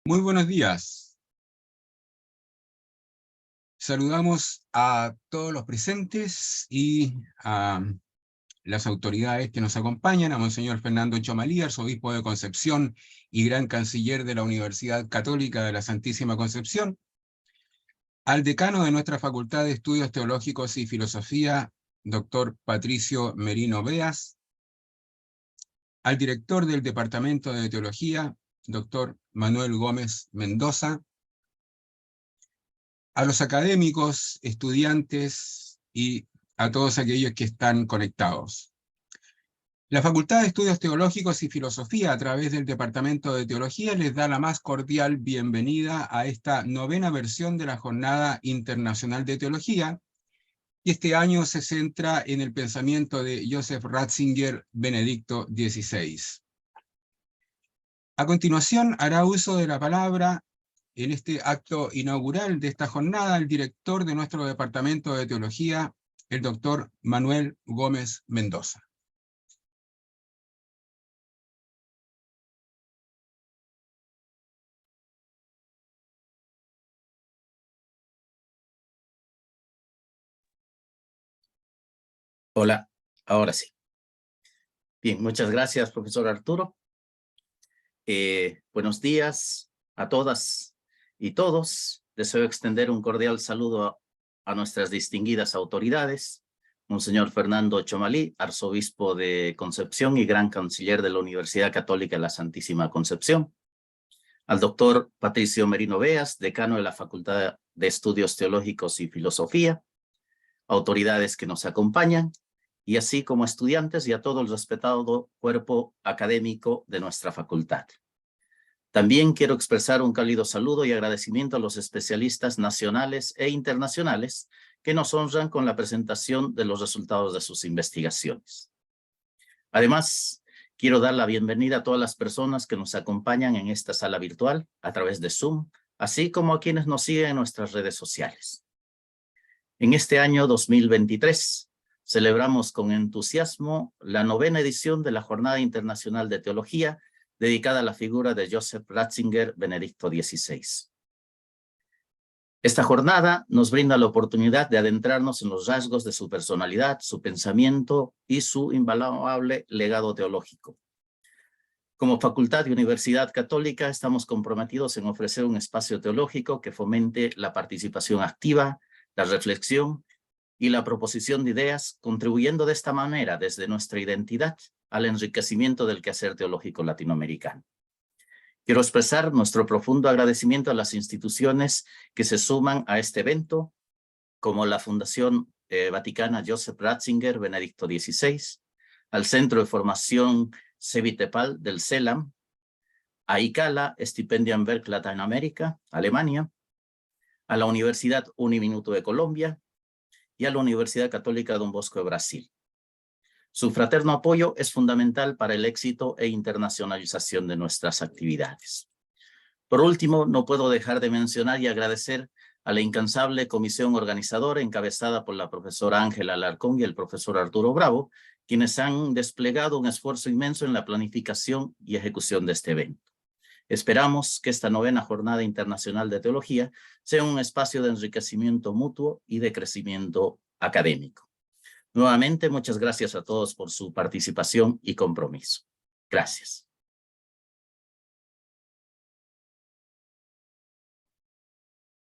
Muy buenos días. Saludamos a todos los presentes y a las autoridades que nos acompañan, a Monseñor Fernando Chomalí, arzobispo de Concepción y gran canciller de la Universidad Católica de la Santísima Concepción, al decano de nuestra Facultad de Estudios Teológicos y Filosofía, doctor Patricio Merino Beas, al director del Departamento de Teología, doctor Manuel Gómez Mendoza, a los académicos, estudiantes y a todos aquellos que están conectados. La Facultad de Estudios Teológicos y Filosofía, a través del Departamento de Teología, les da la más cordial bienvenida a esta 9ª versión de la Jornada Internacional de Teología, y este año se centra en el pensamiento de Joseph Ratzinger, Benedicto XVI. A continuación, hará uso de la palabra en este acto inaugural de esta jornada el director de nuestro Departamento de Teología, el doctor Manuel Gómez Mendoza. Hola, ahora sí. Bien, muchas gracias, profesor Arturo. Buenos días a todas y todos. Deseo extender un cordial saludo a nuestras distinguidas autoridades, Monseñor Fernando Chomalí, arzobispo de Concepción y gran canciller de la Universidad Católica de la Santísima Concepción, al doctor Patricio Merino Beas, decano de la Facultad de Estudios Teológicos y Filosofía, autoridades que nos acompañan, y así como estudiantes y a todo el respetado cuerpo académico de nuestra facultad. También quiero expresar un cálido saludo y agradecimiento a los especialistas nacionales e internacionales que nos honran con la presentación de los resultados de sus investigaciones. Además, quiero dar la bienvenida a todas las personas que nos acompañan en esta sala virtual a través de Zoom, así como a quienes nos siguen en nuestras redes sociales. En este año 2023, celebramos con entusiasmo la 9ª edición de la Jornada Internacional de Teología, dedicada a la figura de Joseph Ratzinger, Benedicto XVI. Esta jornada nos brinda la oportunidad de adentrarnos en los rasgos de su personalidad, su pensamiento y su invaluable legado teológico. Como Facultad y Universidad Católica, estamos comprometidos en ofrecer un espacio teológico que fomente la participación activa, la reflexión y la proposición de ideas, contribuyendo de esta manera desde nuestra identidad al enriquecimiento del quehacer teológico latinoamericano. Quiero expresar nuestro profundo agradecimiento a las instituciones que se suman a este evento, como la Fundación Vaticana Joseph Ratzinger, Benedicto XVI, al Centro de Formación Cevitepal del CELAM, a ICALA, Stipendienwerk Latinoamérica, Alemania, a la Universidad Uniminuto de Colombia y a la Universidad Católica Don Bosco de Brasil. Su fraterno apoyo es fundamental para el éxito e internacionalización de nuestras actividades. Por último, no puedo dejar de mencionar y agradecer a la incansable comisión organizadora encabezada por la profesora Ángela Alarcón y el profesor Arturo Bravo, quienes han desplegado un esfuerzo inmenso en la planificación y ejecución de este evento. Esperamos que esta 9ª Jornada Internacional de Teología sea un espacio de enriquecimiento mutuo y de crecimiento académico. Nuevamente, muchas gracias a todos por su participación y compromiso. Gracias.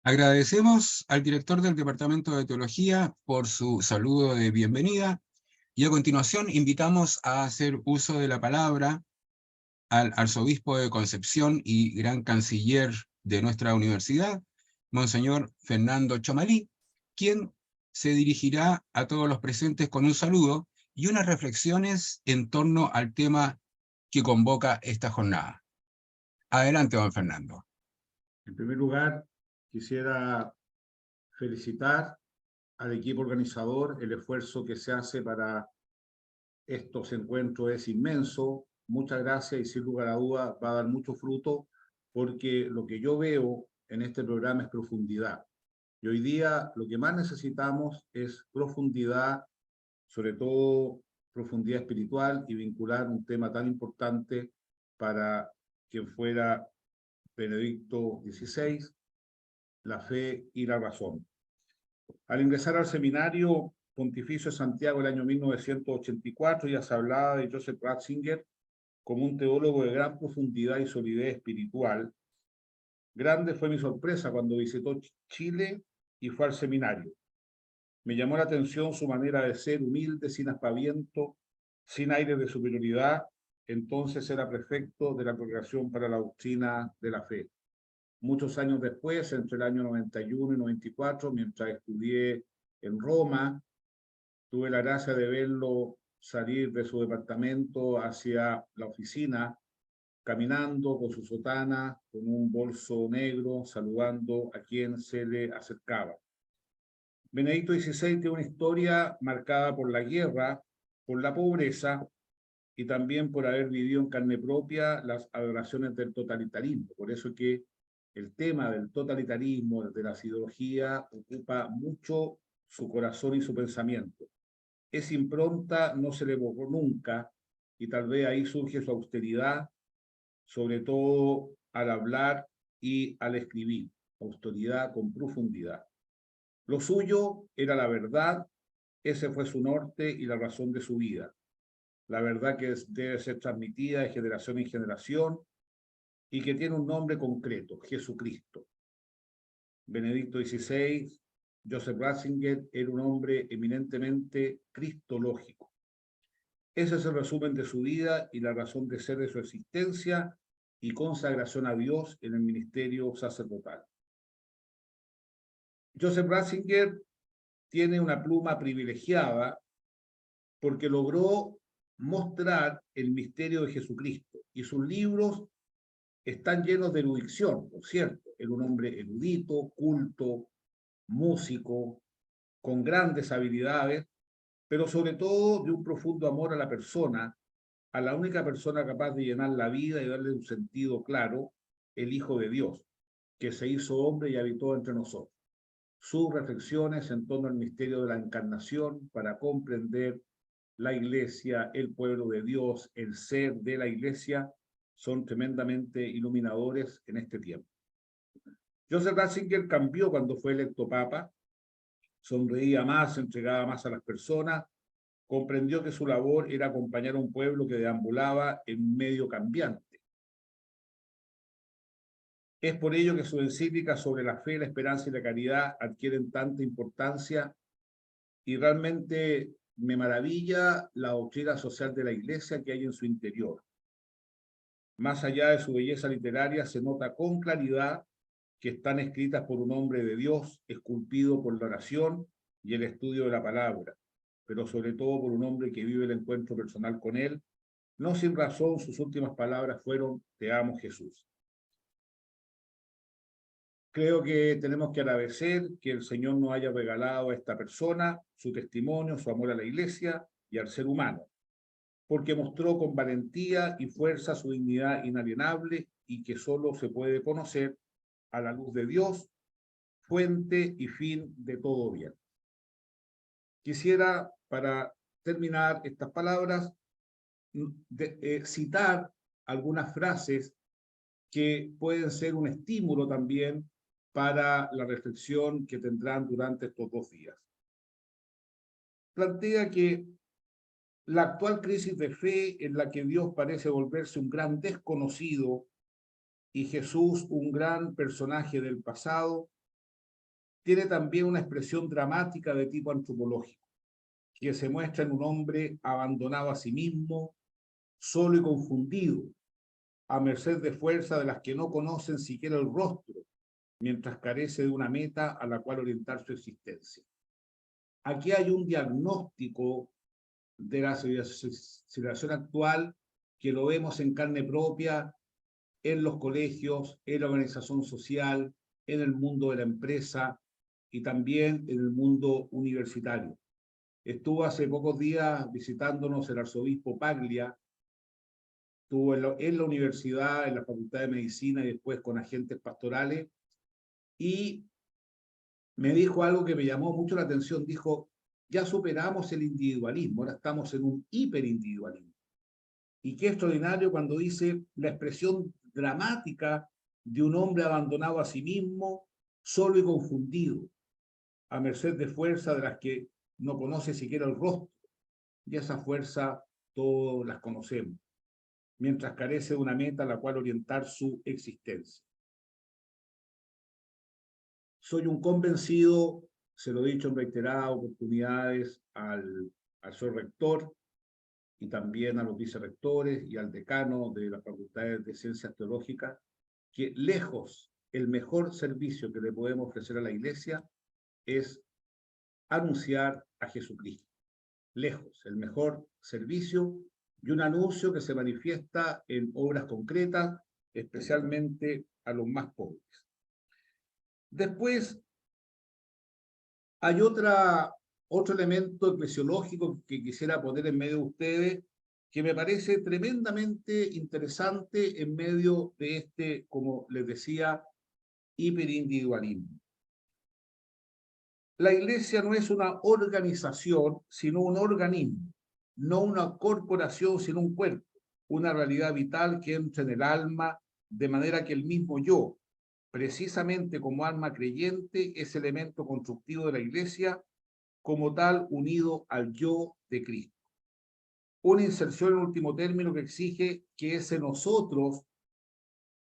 Agradecemos al director del Departamento de Teología por su saludo de bienvenida, y a continuación invitamos a hacer uso de la palabra al arzobispo de Concepción y gran canciller de nuestra universidad, Monseñor Fernando Chomalí, quien se dirigirá a todos los presentes con un saludo y unas reflexiones en torno al tema que convoca esta jornada. Adelante, don Fernando. En primer lugar, quisiera felicitar al equipo organizador. El esfuerzo que se hace para estos encuentros es inmenso. Muchas gracias, y sin lugar a duda va a dar mucho fruto, porque lo que yo veo en este programa es profundidad. Y hoy día lo que más necesitamos es profundidad, sobre todo profundidad espiritual, y vincular un tema tan importante para quien fuera Benedicto XVI, la fe y la razón. Al ingresar al seminario pontificio de Santiago el año 1984, ya se hablaba de Joseph Ratzinger como un teólogo de gran profundidad y solidez espiritual. Grande fue mi sorpresa cuando visitó Chile y fue al seminario. Me llamó la atención su manera de ser, humilde, sin aspaviento, sin aire de superioridad. Entonces era prefecto de la Congregación para la Doctrina de la Fe. Muchos años después, entre el año 91 y 94, mientras estudié en Roma, tuve la gracia de verlo salir de su departamento hacia la oficina, caminando con su sotana, con un bolso negro, saludando a quien se le acercaba. Benedicto XVI tiene una historia marcada por la guerra, por la pobreza y también por haber vivido en carne propia las aberraciones del totalitarismo. Por eso que el tema del totalitarismo, de las ideologías, ocupa mucho su corazón y su pensamiento. Esa impronta no se le borró nunca y tal vez ahí surge su austeridad, sobre todo al hablar y al escribir, austeridad con profundidad. Lo suyo era la verdad, ese fue su norte y la razón de su vida. La verdad que debe ser transmitida de generación en generación y que tiene un nombre concreto, Jesucristo. Benedicto XVI, Joseph Ratzinger, era un hombre eminentemente cristológico. Ese es el resumen de su vida y la razón de ser de su existencia y consagración a Dios en el ministerio sacerdotal. Joseph Ratzinger tiene una pluma privilegiada porque logró mostrar el misterio de Jesucristo y sus libros están llenos de erudición, por cierto. Era un hombre erudito, culto, músico, con grandes habilidades, pero sobre todo de un profundo amor a la persona, a la única persona capaz de llenar la vida y darle un sentido claro, el Hijo de Dios, que se hizo hombre y habitó entre nosotros. Sus reflexiones en torno al misterio de la encarnación para comprender la Iglesia, el pueblo de Dios, el ser de la Iglesia, son tremendamente iluminadores en este tiempo. Joseph Ratzinger cambió cuando fue electo papa, sonreía más, se entregaba más a las personas, comprendió que su labor era acompañar a un pueblo que deambulaba en un medio cambiante. Es por ello que sus encíclicas sobre la fe, la esperanza y la caridad adquieren tanta importancia y realmente me maravilla la doctrina social de la Iglesia que hay en su interior. Más allá de su belleza literaria, se nota con claridad que están escritas por un hombre de Dios, esculpido por la oración y el estudio de la palabra, pero sobre todo por un hombre que vive el encuentro personal con Él. No sin razón, sus últimas palabras fueron: te amo, Jesús. Creo que tenemos que agradecer que el Señor nos haya regalado a esta persona su testimonio, su amor a la Iglesia y al ser humano, porque mostró con valentía y fuerza su dignidad inalienable y que solo se puede conocer a la luz de Dios, fuente y fin de todo bien. Quisiera, para terminar estas palabras, citar algunas frases que pueden ser un estímulo también para la reflexión que tendrán durante estos 2 días. Plantea que la actual crisis de fe en la que Dios parece volverse un gran desconocido y Jesús un gran personaje del pasado, tiene también una expresión dramática de tipo antropológico, que se muestra en un hombre abandonado a sí mismo, solo y confundido, a merced de fuerza de las que no conocen siquiera el rostro, mientras carece de una meta a la cual orientar su existencia. Aquí hay un diagnóstico de la civilización actual que lo vemos en carne propia en los colegios, en la organización social, en el mundo de la empresa y también en el mundo universitario. Estuvo hace pocos días visitándonos el arzobispo Paglia, estuvo en la universidad, en la Facultad de Medicina y después con agentes pastorales, y me dijo algo que me llamó mucho la atención. Dijo: ya superamos el individualismo, ahora estamos en un hiperindividualismo. Y qué extraordinario cuando dice la expresión dramática de un hombre abandonado a sí mismo, solo y confundido, a merced de fuerza de las que no conoce siquiera el rostro, y esa fuerza todos las conocemos, mientras carece de una meta a la cual orientar su existencia. Soy un convencido, se lo he dicho en reiteradas oportunidades al señor rector y también a los vicerrectores y al decano de las facultades de Ciencias Teológicas, que lejos el mejor servicio que le podemos ofrecer a la Iglesia es anunciar a Jesucristo. Lejos, el mejor servicio y un anuncio que se manifiesta en obras concretas, especialmente a los más pobres. Después, hay otro elemento eclesiológico que quisiera poner en medio de ustedes, que me parece tremendamente interesante en medio de este, como les decía, hiperindividualismo. La Iglesia no es una organización, sino un organismo, no una corporación, sino un cuerpo, una realidad vital que entra en el alma, de manera que el mismo yo, precisamente como alma creyente, es elemento constructivo de la Iglesia, como tal unido al yo de Cristo. Una inserción en último término que exige que ese nosotros,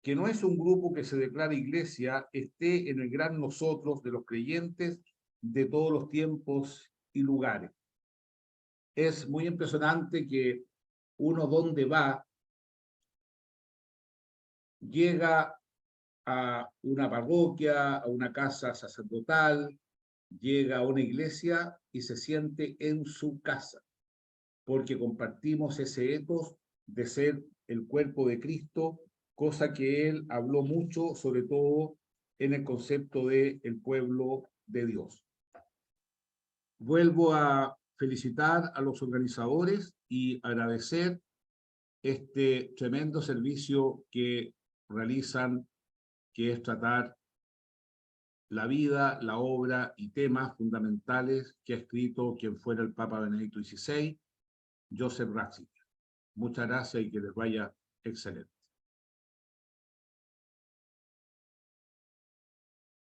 que no es un grupo que se declara Iglesia, esté en el gran nosotros de los creyentes de todos los tiempos y lugares. Es muy impresionante que uno donde va llega a una parroquia, a una casa sacerdotal, llega a una iglesia y se siente en su casa, porque compartimos ese ethos de ser el cuerpo de Cristo, cosa que él habló mucho, sobre todo en el concepto de el pueblo de Dios. Vuelvo a felicitar a los organizadores y agradecer este tremendo servicio que realizan, que es tratar la vida, la obra y temas fundamentales que ha escrito quien fuera el Papa Benedicto XVI, Joseph Ratzinger. Muchas gracias y que les vaya excelente.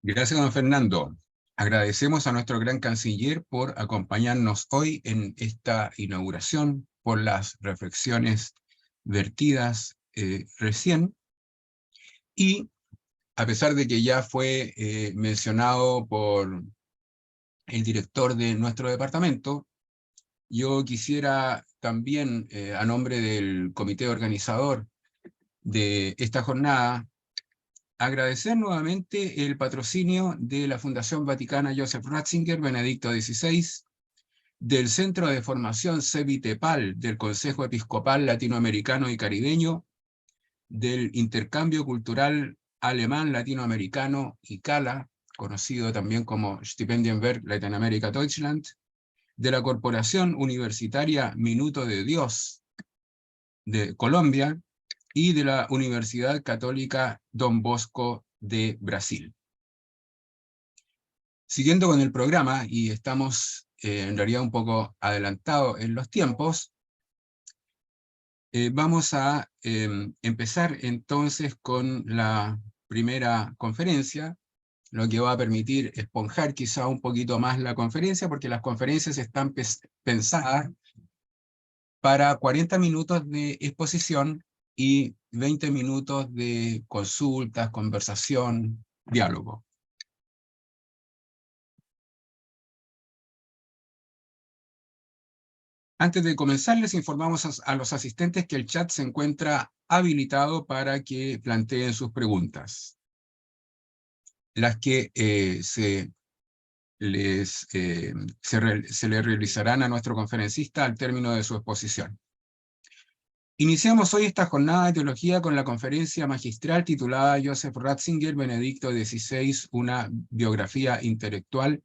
Gracias, don Fernando. Agradecemos a nuestro gran canciller por acompañarnos hoy en esta inauguración, por las reflexiones vertidas recién. Y a pesar de que ya fue mencionado por el director de nuestro departamento, yo quisiera también, a nombre del comité organizador de esta jornada, agradecer nuevamente el patrocinio de la Fundación Vaticana Joseph Ratzinger, Benedicto XVI, del Centro de Formación CEVITEPAL del Consejo Episcopal Latinoamericano y Caribeño, del Intercambio Cultural Alemán Latinoamericano ICALA, conocido también como Stipendienwerk Latinoamérica Deutschland, de la Corporación Universitaria Minuto de Dios de Colombia, y de la Universidad Católica Don Bosco de Brasil. Siguiendo con el programa, y estamos en realidad un poco adelantados en los tiempos, vamos a empezar entonces con la primera conferencia, lo que va a permitir esponjar quizá un poquito más la conferencia, porque las conferencias están pensadas para 40 minutos de exposición y 20 minutos de consultas, conversación, diálogo. Antes de comenzar, les informamos a los asistentes que el chat se encuentra habilitado para que planteen sus preguntas, las que se le realizarán a nuestro conferencista al término de su exposición. Iniciamos hoy esta jornada de teología con la conferencia magistral titulada Joseph Ratzinger, Benedicto XVI, una biografía intelectual,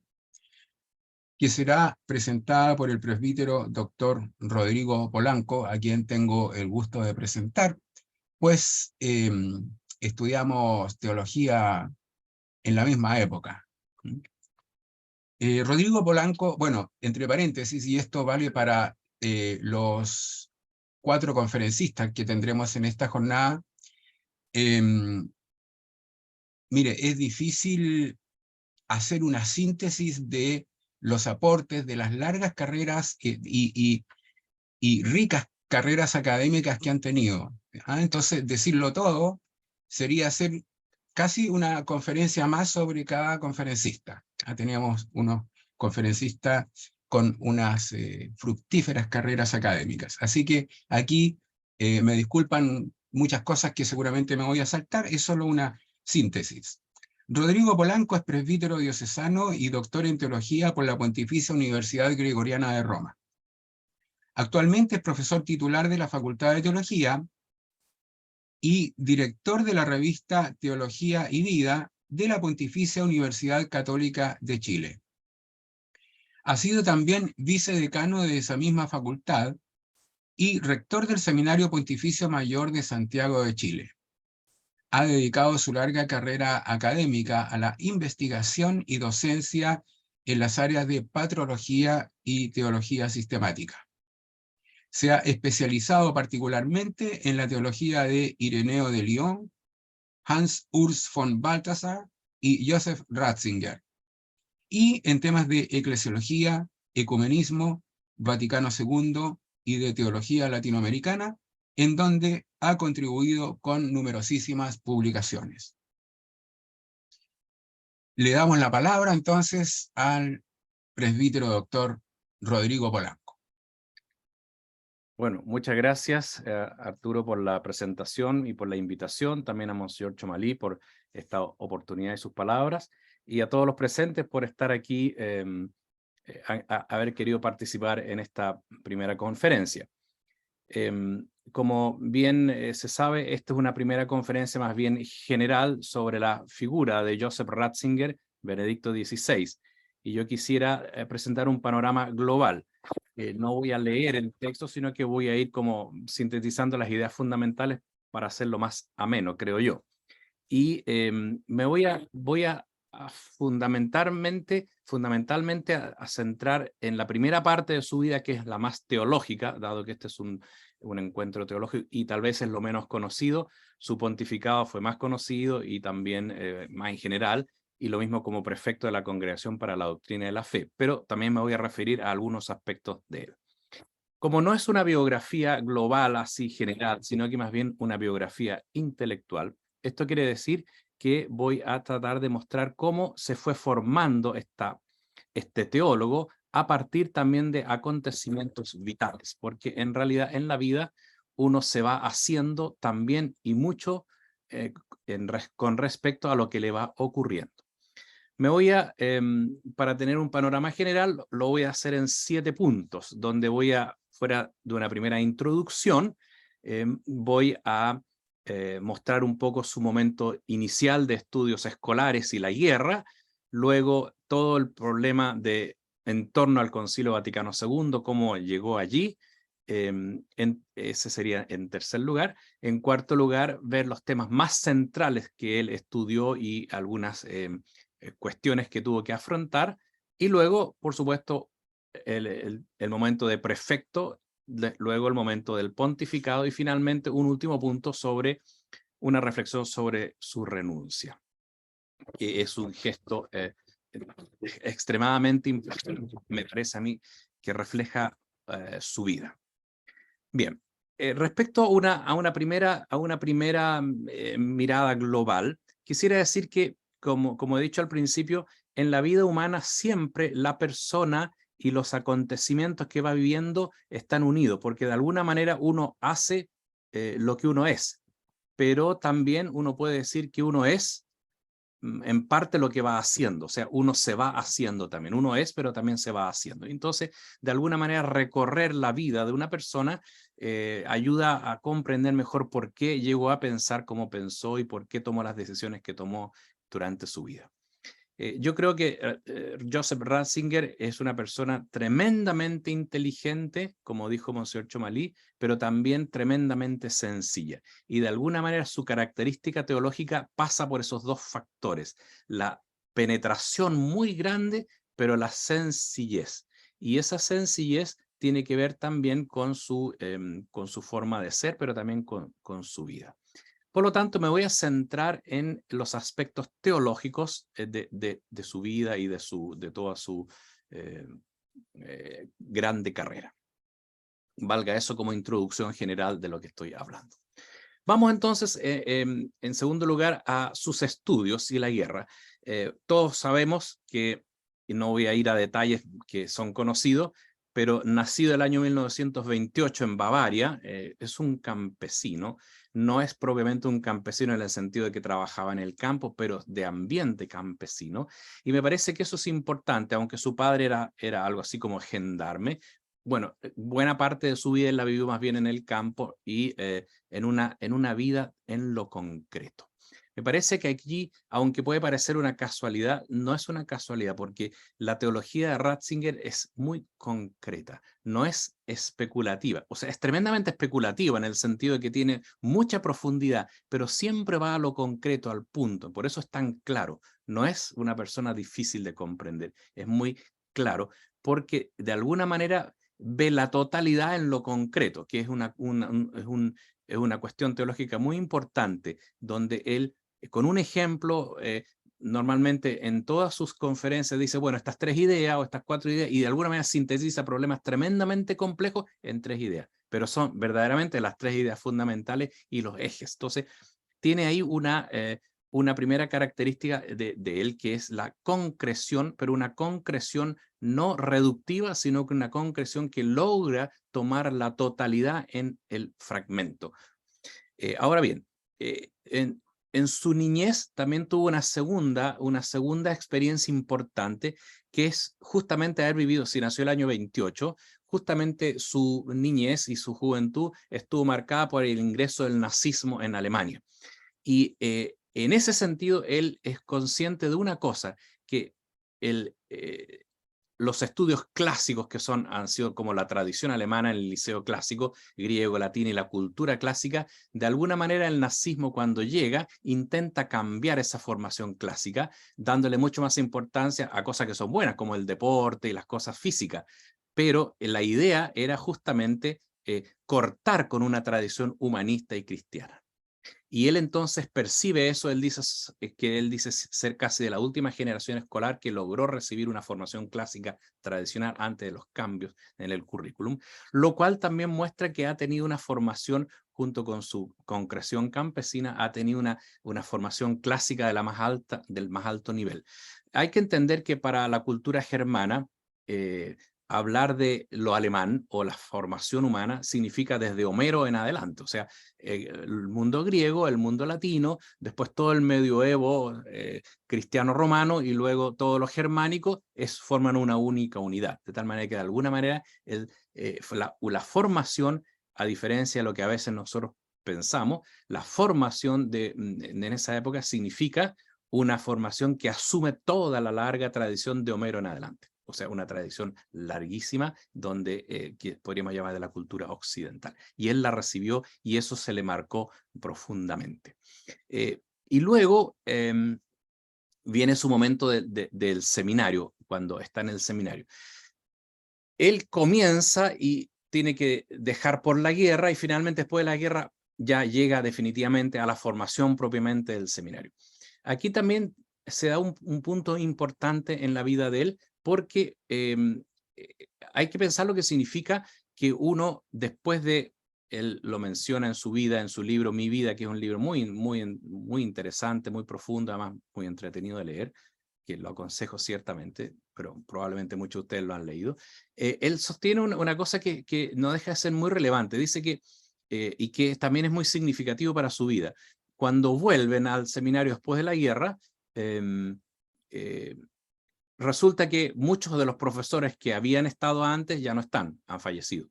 que será presentada por el presbítero Dr. Rodrigo Polanco, a quien tengo el gusto de presentar, pues estudiamos teología en la misma época. Rodrigo Polanco, bueno, entre paréntesis, y esto vale para los 4 conferencistas que tendremos en esta jornada, mire, es difícil hacer una síntesis de los aportes de las largas carreras y ricas carreras académicas que han tenido. Entonces, decirlo todo sería hacer casi una conferencia más sobre cada conferencista. Teníamos unos conferencistas con unas fructíferas carreras académicas. Así que aquí me disculpan muchas cosas que seguramente me voy a saltar, es solo una síntesis. Rodrigo Polanco es presbítero diocesano y doctor en teología por la Pontificia Universidad Gregoriana de Roma. Actualmente es profesor titular de la Facultad de Teología y director de la revista Teología y Vida de la Pontificia Universidad Católica de Chile. Ha sido también vicedecano de esa misma facultad y rector del Seminario Pontificio Mayor de Santiago de Chile. Ha dedicado su larga carrera académica a la investigación y docencia en las áreas de patrología y teología sistemática. Se ha especializado particularmente en la teología de Ireneo de Lyon, Hans Urs von Balthasar y Joseph Ratzinger, y en temas de eclesiología, ecumenismo, Vaticano II y de teología latinoamericana, en donde ha contribuido con numerosísimas publicaciones. Le damos la palabra entonces al presbítero doctor Rodrigo Polanco. Bueno, muchas gracias, Arturo, por la presentación y por la invitación, también a Monseñor Chomalí por esta oportunidad y sus palabras, y a todos los presentes por estar aquí, haber querido participar en esta primera conferencia. Como bien se sabe, esta es una primera conferencia más bien general sobre la figura de Joseph Ratzinger, Benedicto XVI, y yo quisiera presentar un panorama global. No voy a leer el texto, sino que voy a ir como sintetizando las ideas fundamentales para hacerlo más ameno, creo yo. Y me voy a fundamentalmente a centrar en la primera parte de su vida, que es la más teológica, dado que este es un encuentro teológico y tal vez es lo menos conocido. Su pontificado fue más conocido y también más en general, y lo mismo como prefecto de la Congregación para la Doctrina de la Fe, pero también me voy a referir a algunos aspectos de él. Como no es una biografía global así general, sino que más bien una biografía intelectual, esto quiere decir que voy a tratar de mostrar cómo se fue formando este teólogo a partir también de acontecimientos vitales, porque en realidad en la vida uno se va haciendo también y mucho con respecto a lo que le va ocurriendo. Me voy para tener un panorama general, lo voy a hacer en 7 puntos, donde fuera de una primera introducción, voy a mostrar un poco su momento inicial de estudios escolares y la guerra, luego todo el problema en torno al Concilio Vaticano II, cómo llegó allí, ese sería en tercer lugar. En cuarto lugar, ver los temas más centrales que él estudió y algunas cuestiones que tuvo que afrontar, y luego, por supuesto, el momento de prefecto, luego el momento del pontificado, y finalmente un último punto sobre una reflexión sobre su renuncia, que es un gesto extremadamente importante, me parece a mí, que refleja su vida. Bien, respecto a una primera mirada global, quisiera decir que, como he dicho al principio, en la vida humana siempre la persona y los acontecimientos que va viviendo están unidos, porque de alguna manera uno hace lo que uno es, pero también uno puede decir que uno es en parte lo que va haciendo, o sea, uno se va haciendo también, uno es, pero también se va haciendo. Entonces, de alguna manera, recorrer la vida de una persona ayuda a comprender mejor por qué llegó a pensar como pensó y por qué tomó las decisiones que tomó durante su vida. Yo creo que Joseph Ratzinger es una persona tremendamente inteligente, como dijo Monseñor Chomalí, pero también tremendamente sencilla. Y de alguna manera su característica teológica pasa por esos dos factores, la penetración muy grande, pero la sencillez. Y esa sencillez tiene que ver también con su forma de ser, pero también con su vida. Por lo tanto, me voy a centrar en los aspectos teológicos de su vida y de toda su grande carrera. Valga eso como introducción general de lo que estoy hablando. Vamos entonces, en segundo lugar, a sus estudios y la guerra. Todos sabemos que, y no voy a ir a detalles que son conocidos, pero nacido el año 1928 en Bavaria, es un campesino. No es propiamente un campesino en el sentido de que trabajaba en el campo, pero de ambiente campesino. Y me parece que eso es importante, aunque su padre era algo así como gendarme. Bueno, buena parte de su vida él la vivió más bien en el campo y en una vida en lo concreto. Me parece que aquí, aunque puede parecer una casualidad, no es una casualidad, porque la teología de Ratzinger es muy concreta, no es especulativa. O sea, es tremendamente especulativa en el sentido de que tiene mucha profundidad, pero siempre va a lo concreto, al punto. Por eso es tan claro. No es una persona difícil de comprender, es muy claro, porque de alguna manera ve la totalidad en lo concreto, que es una cuestión teológica muy importante, donde él, con un ejemplo, normalmente en todas sus conferencias dice, bueno, estas 3 ideas o estas 4 ideas, y de alguna manera sintetiza problemas tremendamente complejos en 3 ideas, pero son verdaderamente las 3 ideas fundamentales y los ejes. Entonces, tiene ahí una primera característica de él, que es la concreción, pero una concreción no reductiva, sino que una concreción que logra tomar la totalidad en el fragmento. Ahora bien, en su niñez también tuvo una segunda experiencia importante, que es justamente haber vivido, si nació el año 28, justamente su niñez y su juventud estuvo marcada por el ingreso del nazismo en Alemania. Y en ese sentido, él es consciente de una cosa, que los estudios clásicos que han sido como la tradición alemana en el liceo clásico, griego, latín y la cultura clásica, de alguna manera el nazismo cuando llega intenta cambiar esa formación clásica, dándole mucho más importancia a cosas que son buenas, como el deporte y las cosas físicas. Pero la idea era justamente cortar con una tradición humanista y cristiana. Y él entonces percibe eso, él dice ser casi de la última generación escolar que logró recibir una formación clásica tradicional antes de los cambios en el currículum, lo cual también muestra que ha tenido una formación junto con su concreción campesina, ha tenido una formación clásica de del más alto nivel. Hay que entender que para la cultura germana, hablar de lo alemán o la formación humana significa desde Homero en adelante, o sea, el mundo griego, el mundo latino, después todo el medioevo cristiano romano y luego todo lo germánico forman una única unidad, de tal manera que de alguna manera la formación, a diferencia de lo que a veces nosotros pensamos, la formación en esa época significa una formación que asume toda la larga tradición de Homero en adelante. O sea, una tradición larguísima que podríamos llamar de la cultura occidental. Y él la recibió y eso se le marcó profundamente. Y luego viene su momento del seminario, cuando está en el seminario. Él comienza y tiene que dejar por la guerra y finalmente después de la guerra ya llega definitivamente a la formación propiamente del seminario. Aquí también se da un punto importante en la vida de él, porque hay que pensar lo que significa que uno, después de, él lo menciona en su vida, en su libro Mi Vida, que es un libro muy interesante, muy profundo, además muy entretenido de leer, que lo aconsejo ciertamente, pero probablemente muchos de ustedes lo han leído. Él sostiene una cosa que no deja de ser muy relevante, dice que, y que también es muy significativo para su vida. Cuando vuelven al seminario después de la guerra, resulta que muchos de los profesores que habían estado antes ya no están, han fallecido.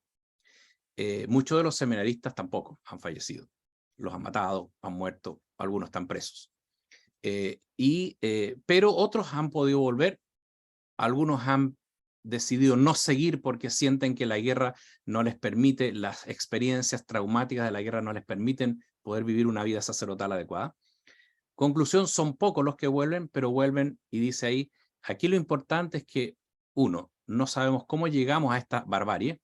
Muchos de los seminaristas tampoco han fallecido. Los han matado, han muerto, algunos están presos. Pero otros han podido volver, algunos han decidido no seguir porque sienten que la guerra no les permite, las experiencias traumáticas de la guerra no les permiten poder vivir una vida sacerdotal adecuada. Conclusión, son pocos los que vuelven, pero vuelven y dice ahí, aquí lo importante es que, uno, no sabemos cómo llegamos a esta barbarie,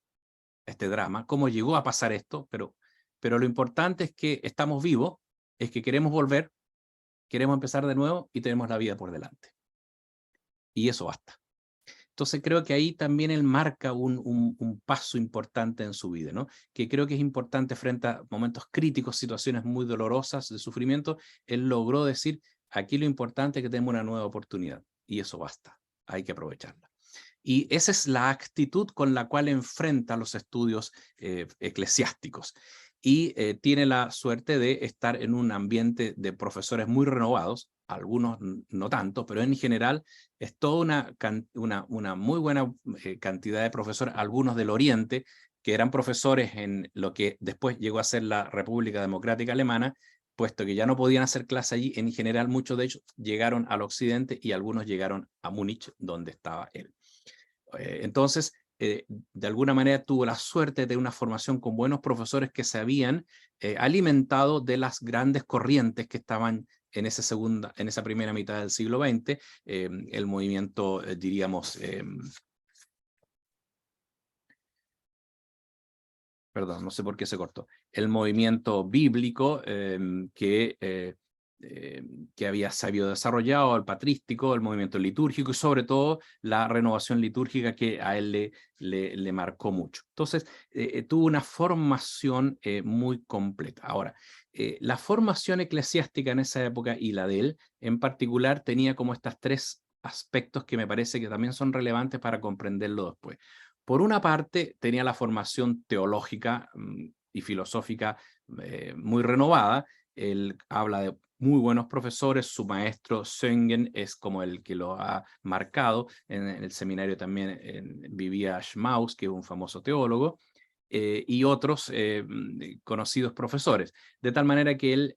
a este drama, cómo llegó a pasar esto, pero lo importante es que estamos vivos es que queremos volver, queremos empezar de nuevo y tenemos la vida por delante. Y eso basta. Entonces creo que ahí también él marca un paso importante en su vida, ¿no? Que creo que es importante frente a momentos críticos, situaciones muy dolorosas de sufrimiento. Él logró decir, aquí lo importante es que tenemos una nueva oportunidad. Y eso basta, hay que aprovecharla. Y esa es la actitud con la cual enfrenta los estudios eclesiásticos. Y tiene la suerte de estar en un ambiente de profesores muy renovados, algunos no tanto, pero en general es toda una muy buena cantidad de profesores, algunos del Oriente, que eran profesores en lo que después llegó a ser la República Democrática Alemana, puesto que ya no podían hacer clase allí. En general, muchos de ellos llegaron al occidente y algunos llegaron a Múnich, donde estaba él. Entonces, de alguna manera tuvo la suerte de tener una formación con buenos profesores que se habían alimentado de las grandes corrientes que estaban en esa primera mitad del siglo XX, el movimiento, diríamos, perdón, no sé por qué se cortó, el movimiento bíblico que había sabido desarrollado, el patrístico, el movimiento litúrgico y sobre todo la renovación litúrgica que a él le marcó mucho. Entonces, tuvo una formación muy completa. Ahora, la formación eclesiástica en esa época y la de él en particular tenía como estas tres aspectos que me parece que también son relevantes para comprenderlo después. Por una parte, tenía la formación teológica y filosófica muy renovada. Él habla de muy buenos profesores, su maestro Söngen es como el que lo ha marcado. En el seminario también vivía Schmaus, que es un famoso teólogo, y otros conocidos profesores, de tal manera que él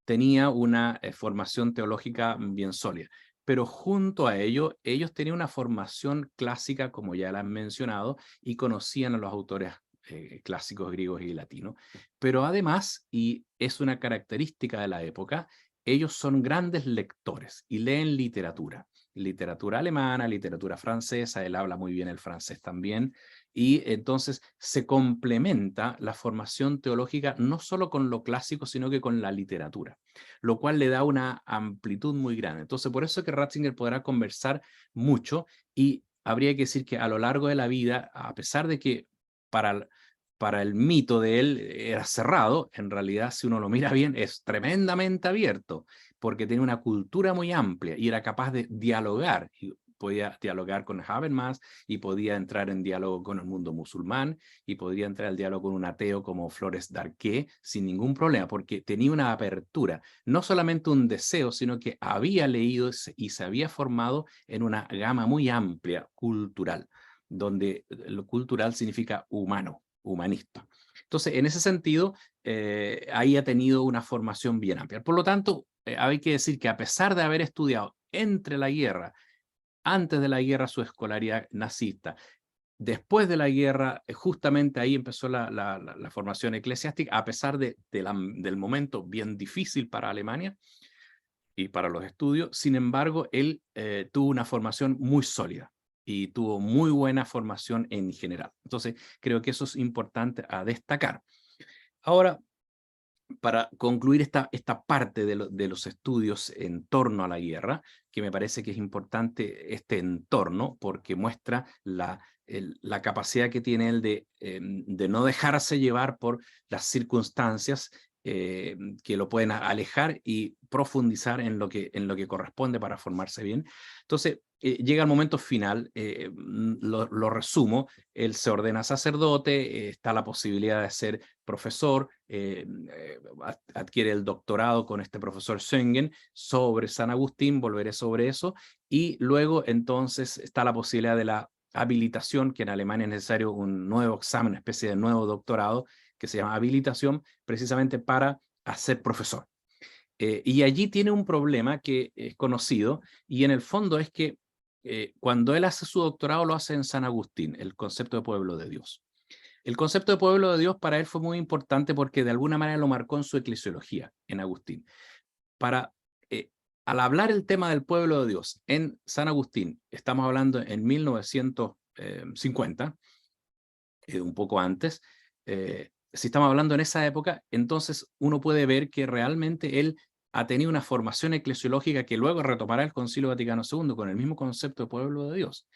tenía una formación teológica bien sólida. Pero junto a ello, ellos tenían una formación clásica, como ya la han mencionado, y conocían a los autores clásicos griegos y latinos. Pero además, y es una característica de la época, ellos son grandes lectores y leen literatura alemana, literatura francesa. Él habla muy bien el francés también, y entonces se complementa la formación teológica no solo con lo clásico, sino que con la literatura, lo cual le da una amplitud muy grande. Entonces, por eso es que Ratzinger podrá conversar mucho, y habría que decir que a lo largo de la vida, a pesar de que para el mito de él era cerrado, en realidad, si uno lo mira bien, es tremendamente abierto, porque tiene una cultura muy amplia y era capaz de dialogar. Y podía dialogar con Habermas y podía entrar en diálogo con el mundo musulmán y podría entrar en diálogo con un ateo como Flores Darqué sin ningún problema, porque tenía una apertura, no solamente un deseo, sino que había leído y se había formado en una gama muy amplia cultural, donde lo cultural significa humano, humanista. Entonces, en ese sentido, ahí ha tenido una formación bien amplia. Por lo tanto, hay que decir que a pesar de haber estudiado entre la guerra, antes de la guerra su escolaridad nazista, después de la guerra, justamente ahí empezó la formación eclesiástica, a pesar del momento bien difícil para Alemania y para los estudios. Sin embargo, él tuvo una formación muy sólida y tuvo muy buena formación en general. Entonces, creo que eso es importante a destacar. Ahora, para concluir esta parte de los estudios en torno a la guerra, que me parece que es importante este entorno, porque muestra la capacidad que tiene él de no dejarse llevar por las circunstancias que lo pueden alejar y profundizar en lo que corresponde para formarse bien. Entonces, llega el momento final, lo resumo, él se ordena sacerdote, está la posibilidad de ser profesor, adquiere el doctorado con este profesor Söngen sobre San Agustín, volveré sobre eso, y luego entonces está la posibilidad de la habilitación, que en Alemania es necesario un nuevo examen, una especie de nuevo doctorado, que se llama habilitación, precisamente para hacer profesor. Y allí tiene un problema que es conocido, y en el fondo es que cuando él hace su doctorado lo hace en San Agustín, el concepto de pueblo de Dios. El concepto de pueblo de Dios para él fue muy importante porque de alguna manera lo marcó en su eclesiología, en Agustín. Al hablar el tema del pueblo de Dios en San Agustín, estamos hablando en 1950, un poco antes, si estamos hablando en esa época, entonces uno puede ver que realmente él ha tenido una formación eclesiológica que luego retomará el Concilio Vaticano II con el mismo concepto de pueblo de Dios.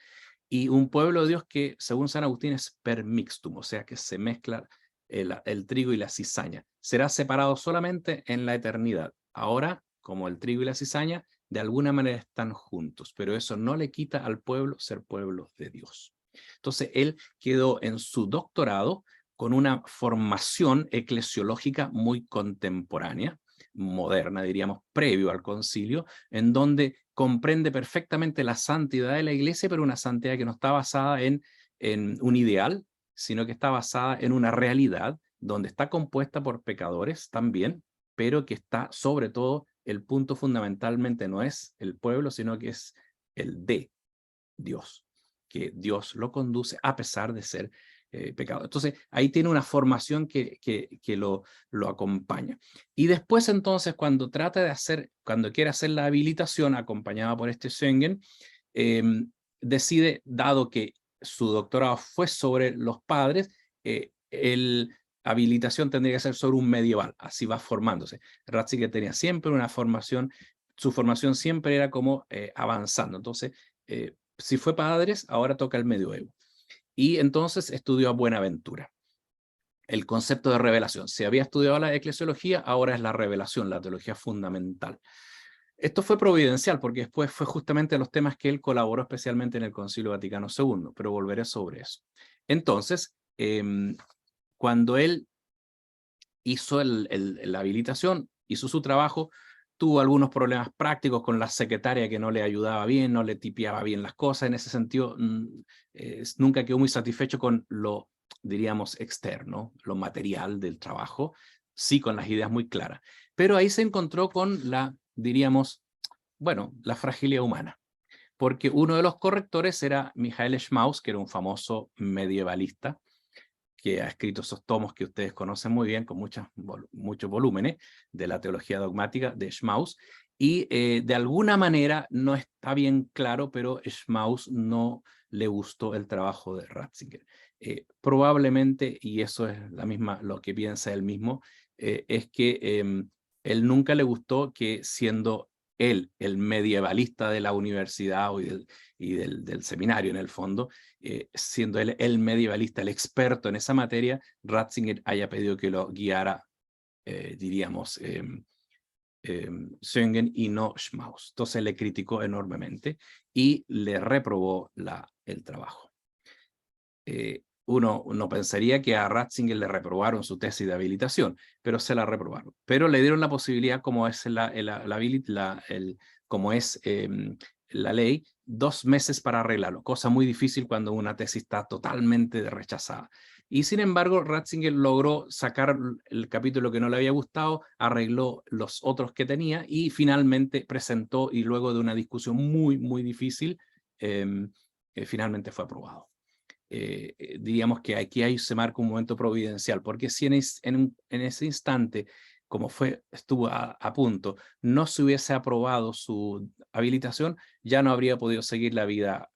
Y un pueblo de Dios que, según San Agustín, es per mixtum, o sea que se mezcla el trigo y la cizaña. Será separado solamente en la eternidad. Ahora, como el trigo y la cizaña, de alguna manera están juntos, pero eso no le quita al pueblo ser pueblo de Dios. Entonces, él quedó en su doctorado con una formación eclesiológica muy contemporánea, moderna, diríamos, previo al concilio, en donde comprende perfectamente la santidad de la iglesia, pero una santidad que no está basada en un ideal, sino que está basada en una realidad donde está compuesta por pecadores también, pero que está sobre todo, el punto fundamentalmente no es el pueblo, sino que es el de Dios, que Dios lo conduce a pesar de ser pecado. Entonces, ahí tiene una formación que lo acompaña. Y después, entonces, cuando quiere hacer la habilitación, acompañada por este Schengen, decide, dado que su doctorado fue sobre los padres, habilitación tendría que ser sobre un medieval, así va formándose. Ratzinger tenía siempre una formación, su formación siempre era como avanzando. Entonces, si fue padres, ahora toca el medioevo. Y entonces estudió a Buenaventura. El concepto de revelación. Si había estudiado la eclesiología, ahora es la revelación, la teología fundamental. Esto fue providencial, porque después fue justamente los temas que él colaboró especialmente en el Concilio Vaticano II, pero volveré sobre eso. Entonces, cuando él hizo la habilitación, hizo su trabajo, tuvo algunos problemas prácticos con la secretaria que no le ayudaba bien, no le tipeaba bien las cosas. En ese sentido, nunca quedó muy satisfecho con lo, diríamos, externo, lo material del trabajo, sí con las ideas muy claras. Pero ahí se encontró con diríamos, bueno, la fragilidad humana. Porque uno de los correctores era Michael Schmaus, que era un famoso medievalista, que ha escrito esos tomos que ustedes conocen muy bien, con muchos volúmenes de la teología dogmática de Schmaus, y de alguna manera no está bien claro, pero Schmaus no le gustó el trabajo de Ratzinger. Probablemente, y eso es lo que piensa él mismo, es que él nunca le gustó que, siendo él el medievalista de la universidad y del seminario en el fondo, siendo él el medievalista, el experto en esa materia, Ratzinger haya pedido que lo guiara, diríamos, Schengen y no Schmaus. Entonces le criticó enormemente y le reprobó el trabajo. Uno pensaría que a Ratzinger le reprobaron su tesis de habilitación, pero se la reprobaron. Pero le dieron la posibilidad, como es la ley, 2 meses para arreglarlo, cosa muy difícil cuando una tesis está totalmente rechazada. Y sin embargo, Ratzinger logró sacar el capítulo que no le había gustado, arregló los otros que tenía y finalmente presentó, y luego de una discusión muy, muy difícil, finalmente fue aprobado. Diríamos que aquí se marca un momento providencial, porque si en ese instante, como estuvo a punto, no se hubiese aprobado su habilitación, ya no habría podido seguir la vida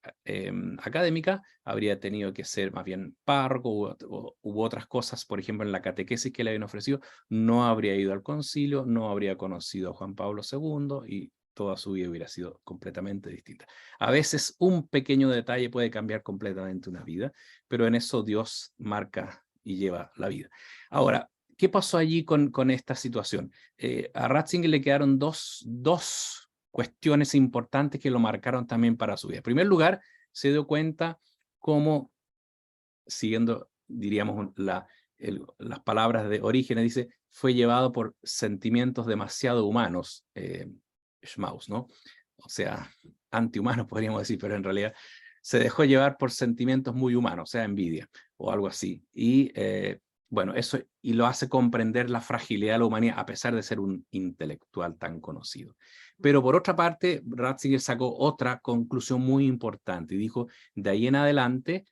académica, habría tenido que ser más bien párroco u otras cosas, por ejemplo, en la catequesis que le habían ofrecido, no habría ido al concilio, no habría conocido a Juan Pablo II y toda su vida hubiera sido completamente distinta. A veces un pequeño detalle puede cambiar completamente una vida, pero en eso Dios marca y lleva la vida. Ahora, ¿qué pasó allí con esta situación? A Ratzinger le quedaron dos cuestiones importantes que lo marcaron también para su vida. En primer lugar, se dio cuenta cómo, siguiendo, diríamos, las palabras de Orígenes, dice, fue llevado por sentimientos demasiado humanos, Schmaus, ¿no? O sea, antihumanos podríamos decir, pero en realidad se dejó llevar por sentimientos muy humanos, o sea, envidia o algo así. Y bueno, eso y lo hace comprender la fragilidad de la humanidad a pesar de ser un intelectual tan conocido. Pero por otra parte, Ratzinger sacó otra conclusión muy importante y dijo, de ahí en adelante,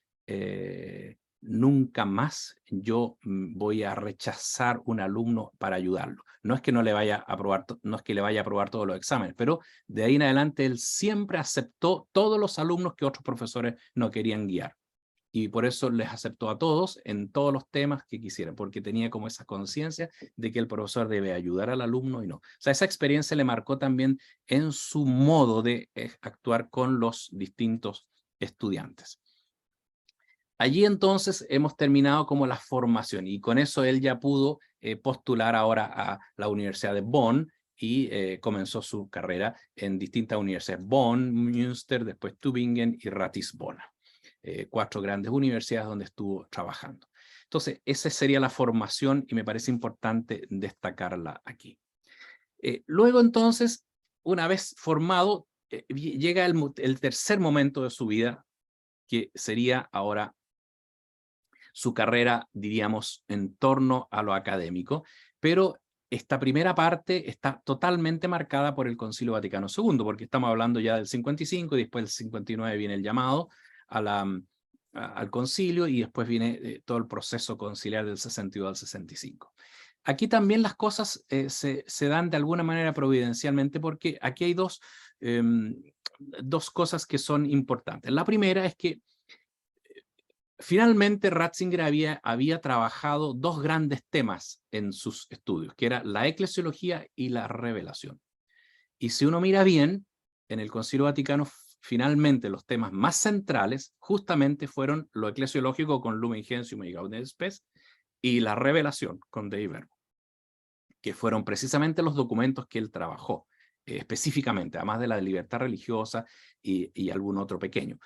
nunca más yo voy a rechazar un alumno para ayudarlo. No es que no le vaya a aprobar, no es que le vaya a aprobar todos los exámenes, pero de ahí en adelante él siempre aceptó todos los alumnos que otros profesores no querían guiar. y por eso les aceptó a todos en todos los temas que quisieran, porque tenía como esa conciencia de que el profesor debe ayudar al alumno y no. O sea, esa experiencia le marcó también en su modo de actuar con los distintos estudiantes. Allí entonces hemos terminado como la formación y con eso él ya pudo postular ahora a la Universidad de Bonn y comenzó su carrera en distintas universidades, Bonn, Münster, después Tübingen y Ratisbona. 4 grandes universidades donde estuvo trabajando. Entonces, esa sería la formación y me parece importante destacarla aquí. Luego entonces, una vez formado, llega el tercer momento de su vida, que sería ahora su carrera, diríamos, en torno a lo académico, pero esta primera parte está totalmente marcada por el Concilio Vaticano II, porque estamos hablando ya del 55 y después del 59 viene el llamado al concilio y después viene todo el proceso conciliar del 62 al 65. Aquí también las cosas se dan de alguna manera providencialmente porque aquí hay dos cosas que son importantes. La primera es que finalmente Ratzinger había trabajado 2 grandes temas en sus estudios, que era la eclesiología y la revelación. Y si uno mira bien, en el Concilio Vaticano, finalmente los temas más centrales justamente fueron lo eclesiológico con Lumen Gentium y Gaudium et Spes y la revelación con Dei Verbum, que fueron precisamente los documentos que él trabajó específicamente, además de la libertad religiosa y algún otro pequeño,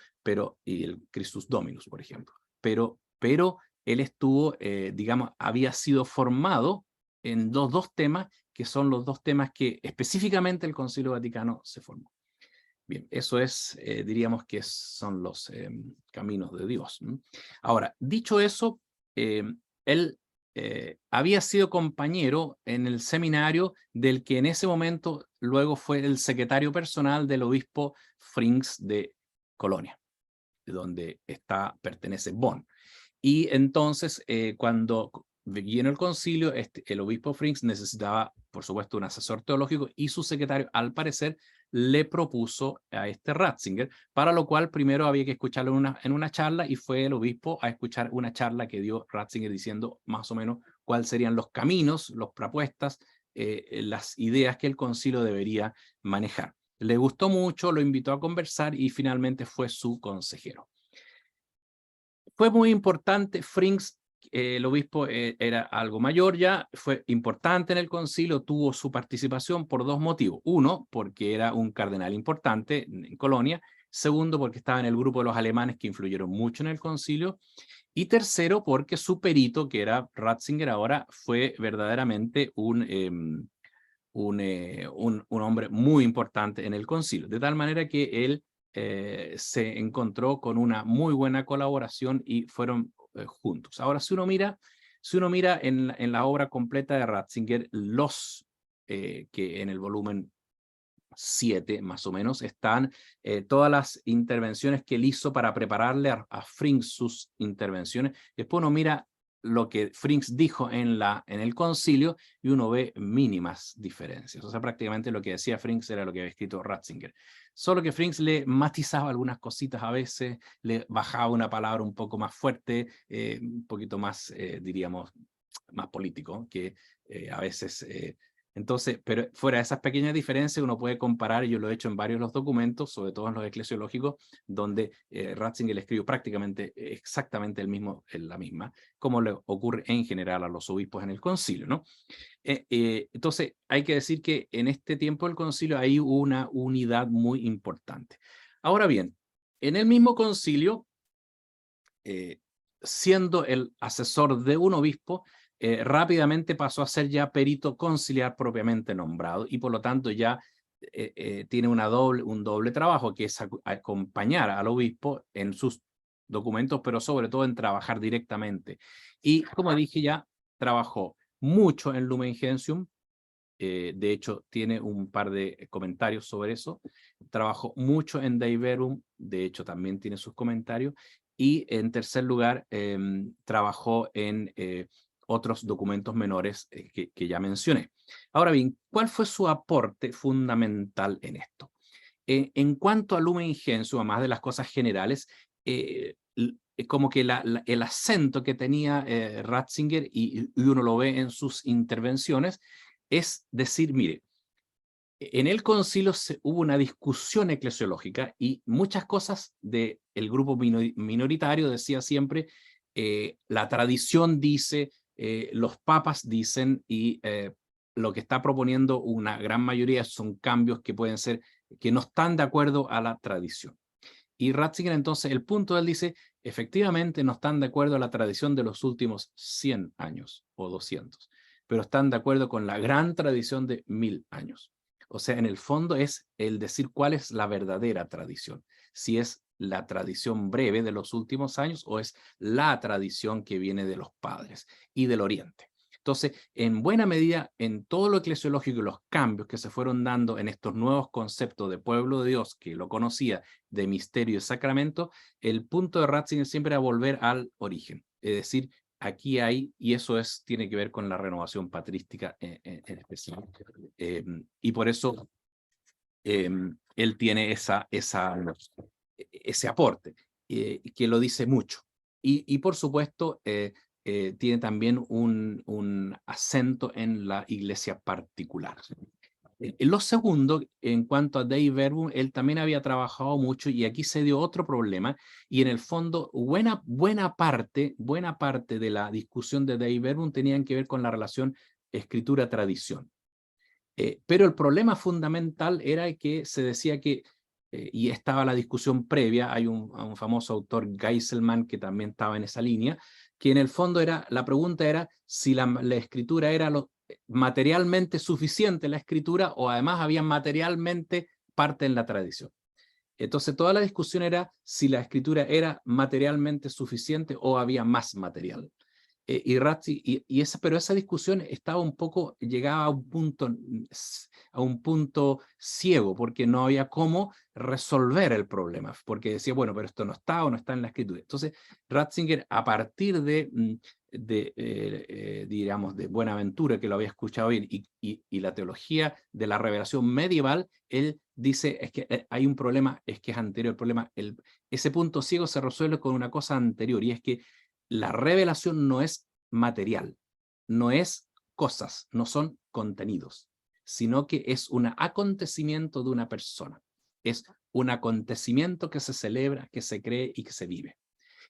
y el Christus Dominus, por ejemplo. Pero él estuvo, digamos, había sido formado en dos temas, que son los 2 temas que específicamente el Concilio Vaticano se formó. Bien, eso es, diríamos que son los caminos de Dios. Ahora, dicho eso, él había sido compañero en el seminario del que en ese momento luego fue el secretario personal del obispo Frings de Colonia, donde pertenece Bonn. Y entonces, cuando vino el concilio, el obispo Frings necesitaba, por supuesto, un asesor teológico y su secretario, al parecer, le propuso a Ratzinger, para lo cual primero había que escucharlo en una charla y fue el obispo a escuchar una charla que dio Ratzinger diciendo más o menos cuáles serían los caminos, las propuestas, las ideas que el concilio debería manejar. Le gustó mucho, lo invitó a conversar y finalmente fue su consejero. Fue muy importante, Frings, el obispo era algo mayor ya, fue importante en el concilio, tuvo su participación por 2 motivos. Uno, porque era un cardenal importante en Colonia. Segundo, porque estaba en el grupo de los alemanes que influyeron mucho en el concilio. Y tercero, porque su perito, que era Ratzinger ahora, fue verdaderamente un hombre muy importante en el concilio. De tal manera que él se encontró con una muy buena colaboración y fueron juntos. Ahora, si uno mira en la obra completa de Ratzinger, que en el volumen 7 más o menos están todas las intervenciones que él hizo para prepararle a Frings sus intervenciones. Después uno mira lo que Frings dijo en el concilio y uno ve mínimas diferencias. O sea, prácticamente lo que decía Frings era lo que había escrito Ratzinger. Solo que Frings le matizaba algunas cositas a veces, le bajaba una palabra un poco más fuerte, un poquito más, diríamos, más político, que a veces... Entonces, pero fuera de esas pequeñas diferencias uno puede comparar, y yo lo he hecho en varios de los documentos, sobre todo en los eclesiológicos, donde Ratzinger le escribió prácticamente exactamente la misma, como le ocurre en general a los obispos en el concilio, ¿no? Entonces, hay que decir que en este tiempo del concilio hay una unidad muy importante. Ahora bien, en el mismo concilio, siendo el asesor de un obispo, rápidamente pasó a ser ya perito conciliar propiamente nombrado y por lo tanto ya tiene un doble trabajo, que es acompañar al obispo en sus documentos, pero sobre todo en trabajar directamente. Y como dije ya, trabajó mucho en Lumen Gentium, de hecho tiene un par de comentarios sobre eso, trabajó mucho en Dei Verbum, de hecho también tiene sus comentarios, y en tercer lugar trabajó en otros documentos menores que ya mencioné. Ahora bien, ¿cuál fue su aporte fundamental en esto? En cuanto a Lumen Gentium, además de las cosas generales, como que el acento que tenía Ratzinger, y uno lo ve en sus intervenciones, es decir, mire, en el concilio hubo una discusión eclesiológica y muchas cosas del grupo minoritario decía siempre, la tradición dice, los papas dicen, y lo que está proponiendo una gran mayoría son cambios que pueden ser, que no están de acuerdo a la tradición. Y Ratzinger entonces, el punto de él dice, efectivamente no están de acuerdo a la tradición de los últimos 100 años o 200, pero están de acuerdo con la gran tradición de 1000 años. O sea, en el fondo es el decir cuál es la verdadera tradición. Si es la tradición breve de los últimos años o es la tradición que viene de los padres y del Oriente. Entonces, en buena medida, en todo lo eclesiológico y los cambios que se fueron dando en estos nuevos conceptos de pueblo de Dios, que lo conocía, de misterio y sacramento, el punto de Ratzinger siempre era volver al origen. Es decir, aquí hay, y eso tiene que ver con la renovación patrística en especial. Y por eso él tiene ese aporte, que lo dice mucho. Y por supuesto, tiene también un acento en la iglesia particular. Lo segundo, en cuanto a Dei Verbum, él también había trabajado mucho y aquí se dio otro problema, y en el fondo buena parte de la discusión de Dei Verbum tenían que ver con la relación escritura-tradición. Pero el problema fundamental era que se decía que, y estaba la discusión previa, hay un famoso autor, Geiselman, que también estaba en esa línea, que en el fondo la pregunta era si la escritura era materialmente suficiente, la escritura, o además había materialmente parte en la tradición. Entonces toda la discusión era si la escritura era materialmente suficiente o había más material. Pero esa discusión estaba llegaba a un punto ciego, porque no había cómo resolver el problema, porque decía, bueno, pero esto no está o no está en la escritura. Entonces Ratzinger, a partir digamos, de Buenaventura, que lo había escuchado bien, y la teología de la revelación medieval, él dice, es que hay un problema, es que es anterior el problema, ese punto ciego se resuelve con una cosa anterior, y es que la revelación no es material, no es cosas, no son contenidos, sino que es un acontecimiento de una persona. Es un acontecimiento que se celebra, que se cree y que se vive.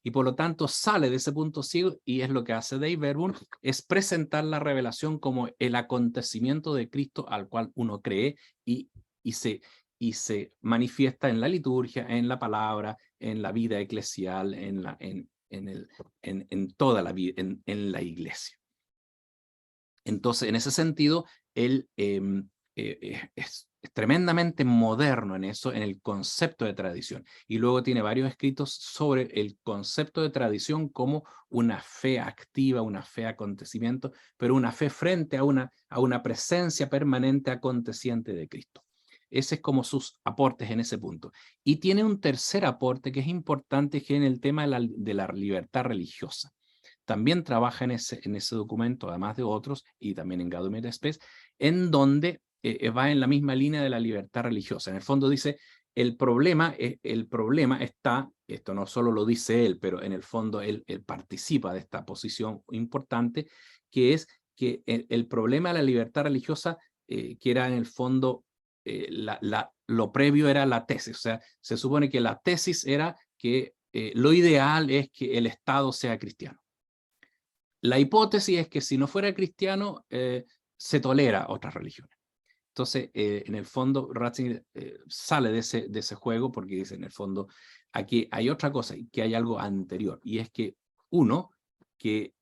Y por lo tanto sale de ese punto ciego, y es lo que hace Dei Verbum, es presentar la revelación como el acontecimiento de Cristo al cual uno cree y se manifiesta en la liturgia, en la palabra, en la vida eclesial, en toda la vida, en la iglesia. Entonces, en ese sentido, él es tremendamente moderno en eso, en el concepto de tradición. Y luego tiene varios escritos sobre el concepto de tradición como una fe activa, una fe acontecimiento, pero una fe frente a una presencia permanente aconteciente de Cristo. Ese es como sus aportes en ese punto. Y tiene un tercer aporte que es importante, que es en el tema de la libertad religiosa. También trabaja en ese documento, además de otros, y también en Gaudium et Spes, en donde va en la misma línea de la libertad religiosa. En el fondo dice, el problema está, esto no solo lo dice él, pero en el fondo él participa de esta posición importante, que es que el problema de la libertad religiosa, que era en el fondo, lo previo era la tesis. O sea, se supone que la tesis era que lo ideal es que el Estado sea cristiano. La hipótesis es que si no fuera cristiano, se tolera otras religiones. Entonces, en el fondo, Ratzinger sale de ese juego, porque dice, en el fondo, aquí hay otra cosa, que hay algo anterior, y es que que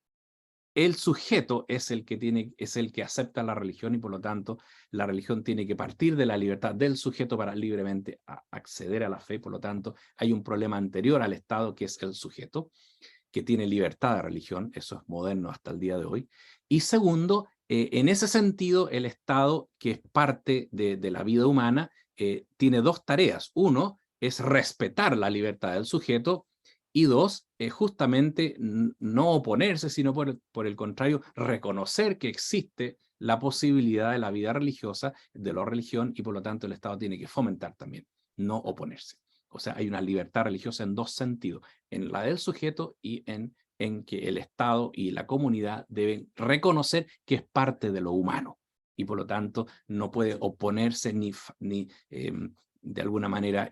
el sujeto es el que acepta la religión, y por lo tanto, la religión tiene que partir de la libertad del sujeto para libremente acceder a la fe. Por lo tanto, hay un problema anterior al Estado, que es el sujeto, que tiene libertad de religión. Eso es moderno hasta el día de hoy. Y segundo, en ese sentido, el Estado, que es parte de la vida humana, tiene dos tareas. Uno es respetar la libertad del sujeto, y dos, justamente no oponerse, sino por el contrario, reconocer que existe la posibilidad de la vida religiosa, de la religión, y por lo tanto el Estado tiene que fomentar también, no oponerse. O sea, hay una libertad religiosa en dos sentidos, en la del sujeto y en que el Estado y la comunidad deben reconocer que es parte de lo humano y por lo tanto no puede oponerse ni de alguna manera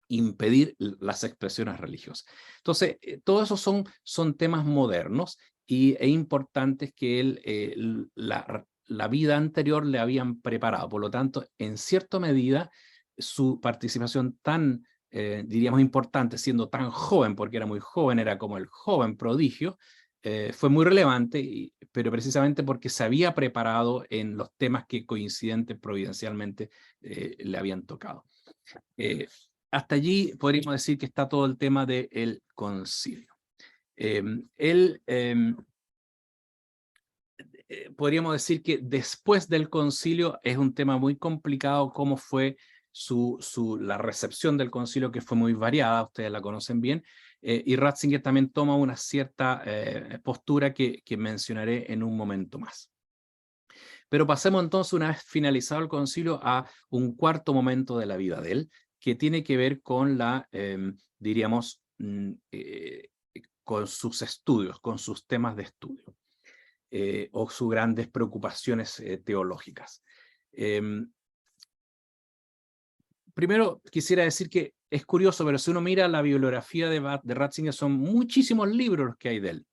impedir las expresiones religiosas. Entonces, todos esos son temas modernos y es importante que la vida anterior le habían preparado. Por lo tanto, en cierta medida, su participación tan, diríamos, importante, siendo tan joven, porque era muy joven, era como el joven prodigio, fue muy relevante, pero precisamente porque se había preparado en los temas que coincidentes providencialmente le habían tocado. Hasta allí podríamos decir que está todo el tema del concilio. Podríamos decir que después del concilio es un tema muy complicado, cómo fue la recepción del concilio, que fue muy variada, ustedes la conocen bien, y Ratzinger también toma una cierta postura que mencionaré en un momento más. Pero pasemos entonces, una vez finalizado el concilio, a un cuarto momento de la vida de él, que tiene que ver con diríamos, con sus estudios, con sus temas de estudio, o sus grandes preocupaciones teológicas. Primero quisiera decir que es curioso, pero si uno mira la bibliografía de Ratzinger, son muchísimos libros los que hay de él,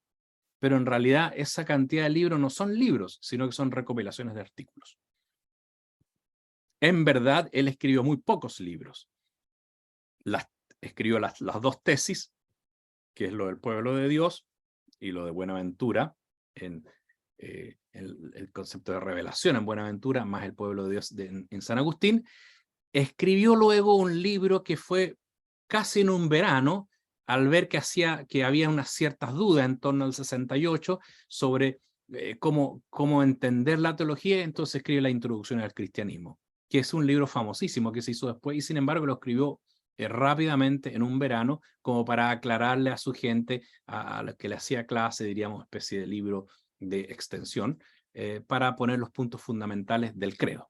pero en realidad esa cantidad de libros no son libros, sino que son recopilaciones de artículos. En verdad, él escribió muy pocos libros. Escribió las dos tesis, que es lo del pueblo de Dios y lo de Buenaventura, en el concepto de revelación en Buenaventura, más el pueblo de Dios en San Agustín. Escribió luego un libro que fue casi en un verano, al ver que había unas ciertas dudas en torno al 68 sobre cómo entender la teología, entonces escribe la Introducción al Cristianismo, que es un libro famosísimo que se hizo después, y sin embargo lo escribió rápidamente en un verano, como para aclararle a su gente, a la que le hacía clase, diríamos, especie de libro de extensión, para poner los puntos fundamentales del credo.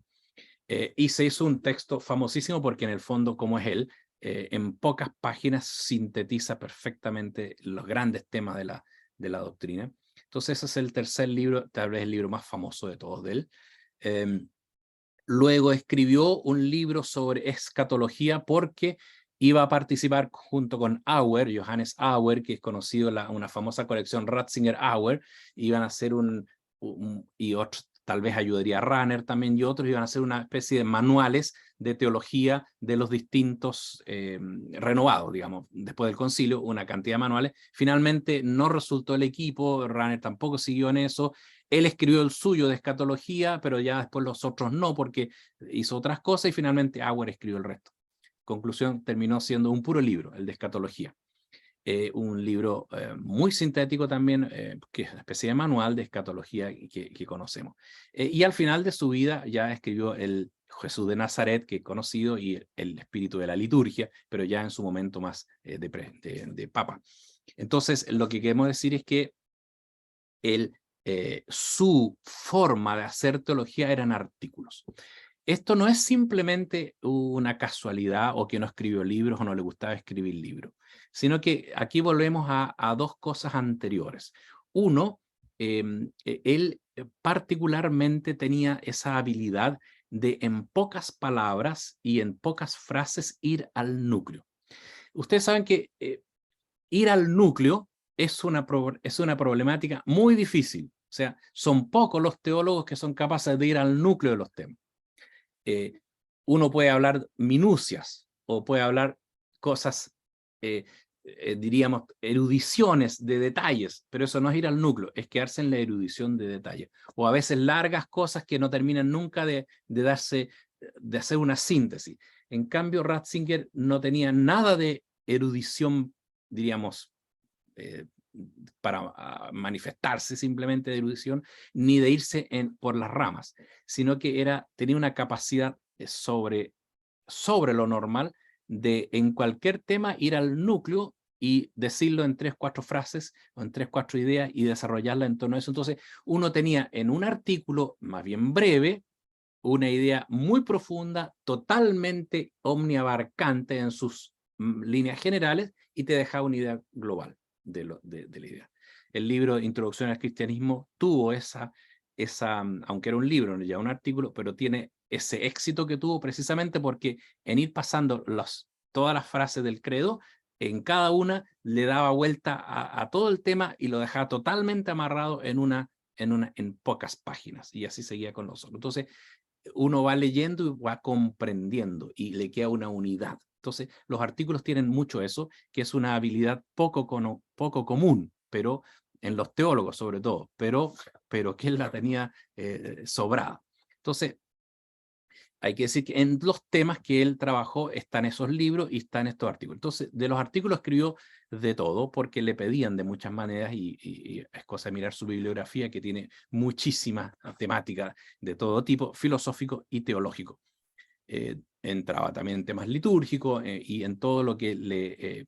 Y se hizo un texto famosísimo porque en el fondo, como es él, en pocas páginas sintetiza perfectamente los grandes temas de la doctrina. Entonces ese es el tercer libro, tal vez el libro más famoso de todos de él. Luego escribió un libro sobre escatología porque iba a participar junto con Auer, Johannes Auer, que es conocido una famosa colección Ratzinger-Auer, iban a hacer y otros, tal vez ayudaría a Rahner también, y otros iban a hacer una especie de manuales de teología de los distintos renovados, digamos, después del concilio, una cantidad de manuales. Finalmente no resultó el equipo, Rahner tampoco siguió en eso. Él escribió el suyo de escatología, pero ya después los otros no, porque hizo otras cosas, y finalmente Auer escribió el resto. Conclusión, terminó siendo un puro libro, el de escatología. Un libro muy sintético también, que es una especie de manual de escatología que conocemos. Y al final de su vida ya escribió el Jesús de Nazaret, que es conocido, y el espíritu de la liturgia, pero ya en su momento más de papa. Entonces, lo que queremos decir es que su forma de hacer teología eran artículos. Esto no es simplemente una casualidad o que no escribió libros o no le gustaba escribir libros, sino que aquí volvemos a dos cosas anteriores. Uno, él particularmente tenía esa habilidad de en pocas palabras y en pocas frases ir al núcleo. Ustedes saben que ir al núcleo es una problemática muy difícil. O sea, son pocos los teólogos que son capaces de ir al núcleo de los temas. Uno puede hablar minucias o puede hablar cosas, diríamos, erudiciones de detalles, pero eso no es ir al núcleo, es quedarse en la erudición de detalles. O a veces largas cosas que no terminan nunca de hacer una síntesis. En cambio, Ratzinger no tenía nada de erudición, diríamos, para manifestarse simplemente de erudición, ni de irse por las ramas, sino que tenía una capacidad sobre lo normal de en cualquier tema ir al núcleo y decirlo en 3 o 4 frases o en 3 o 4 ideas y desarrollarla en torno a eso. Entonces uno tenía en un artículo más bien breve una idea muy profunda, totalmente omniabarcante en sus líneas generales, y te deja una idea global de la idea. El libro Introducción al Cristianismo tuvo aunque era un libro, no ya un artículo, pero tiene ese éxito que tuvo precisamente porque en ir pasando todas las frases del credo, en cada una le daba vuelta a todo el tema y lo dejaba totalmente amarrado en pocas páginas, y así seguía con nosotros. Entonces, uno va leyendo y va comprendiendo y le queda una unidad. Entonces, los artículos tienen mucho eso, que es una habilidad poco común, pero en los teólogos sobre todo, pero que él la tenía sobrada. Entonces, hay que decir que en los temas que él trabajó están esos libros y están estos artículos. Entonces, de los artículos escribió de todo, porque le pedían de muchas maneras, y es cosa de mirar su bibliografía, que tiene muchísimas temáticas de todo tipo, filosófico y teológico. Entraba también en temas litúrgicos y en todo lo que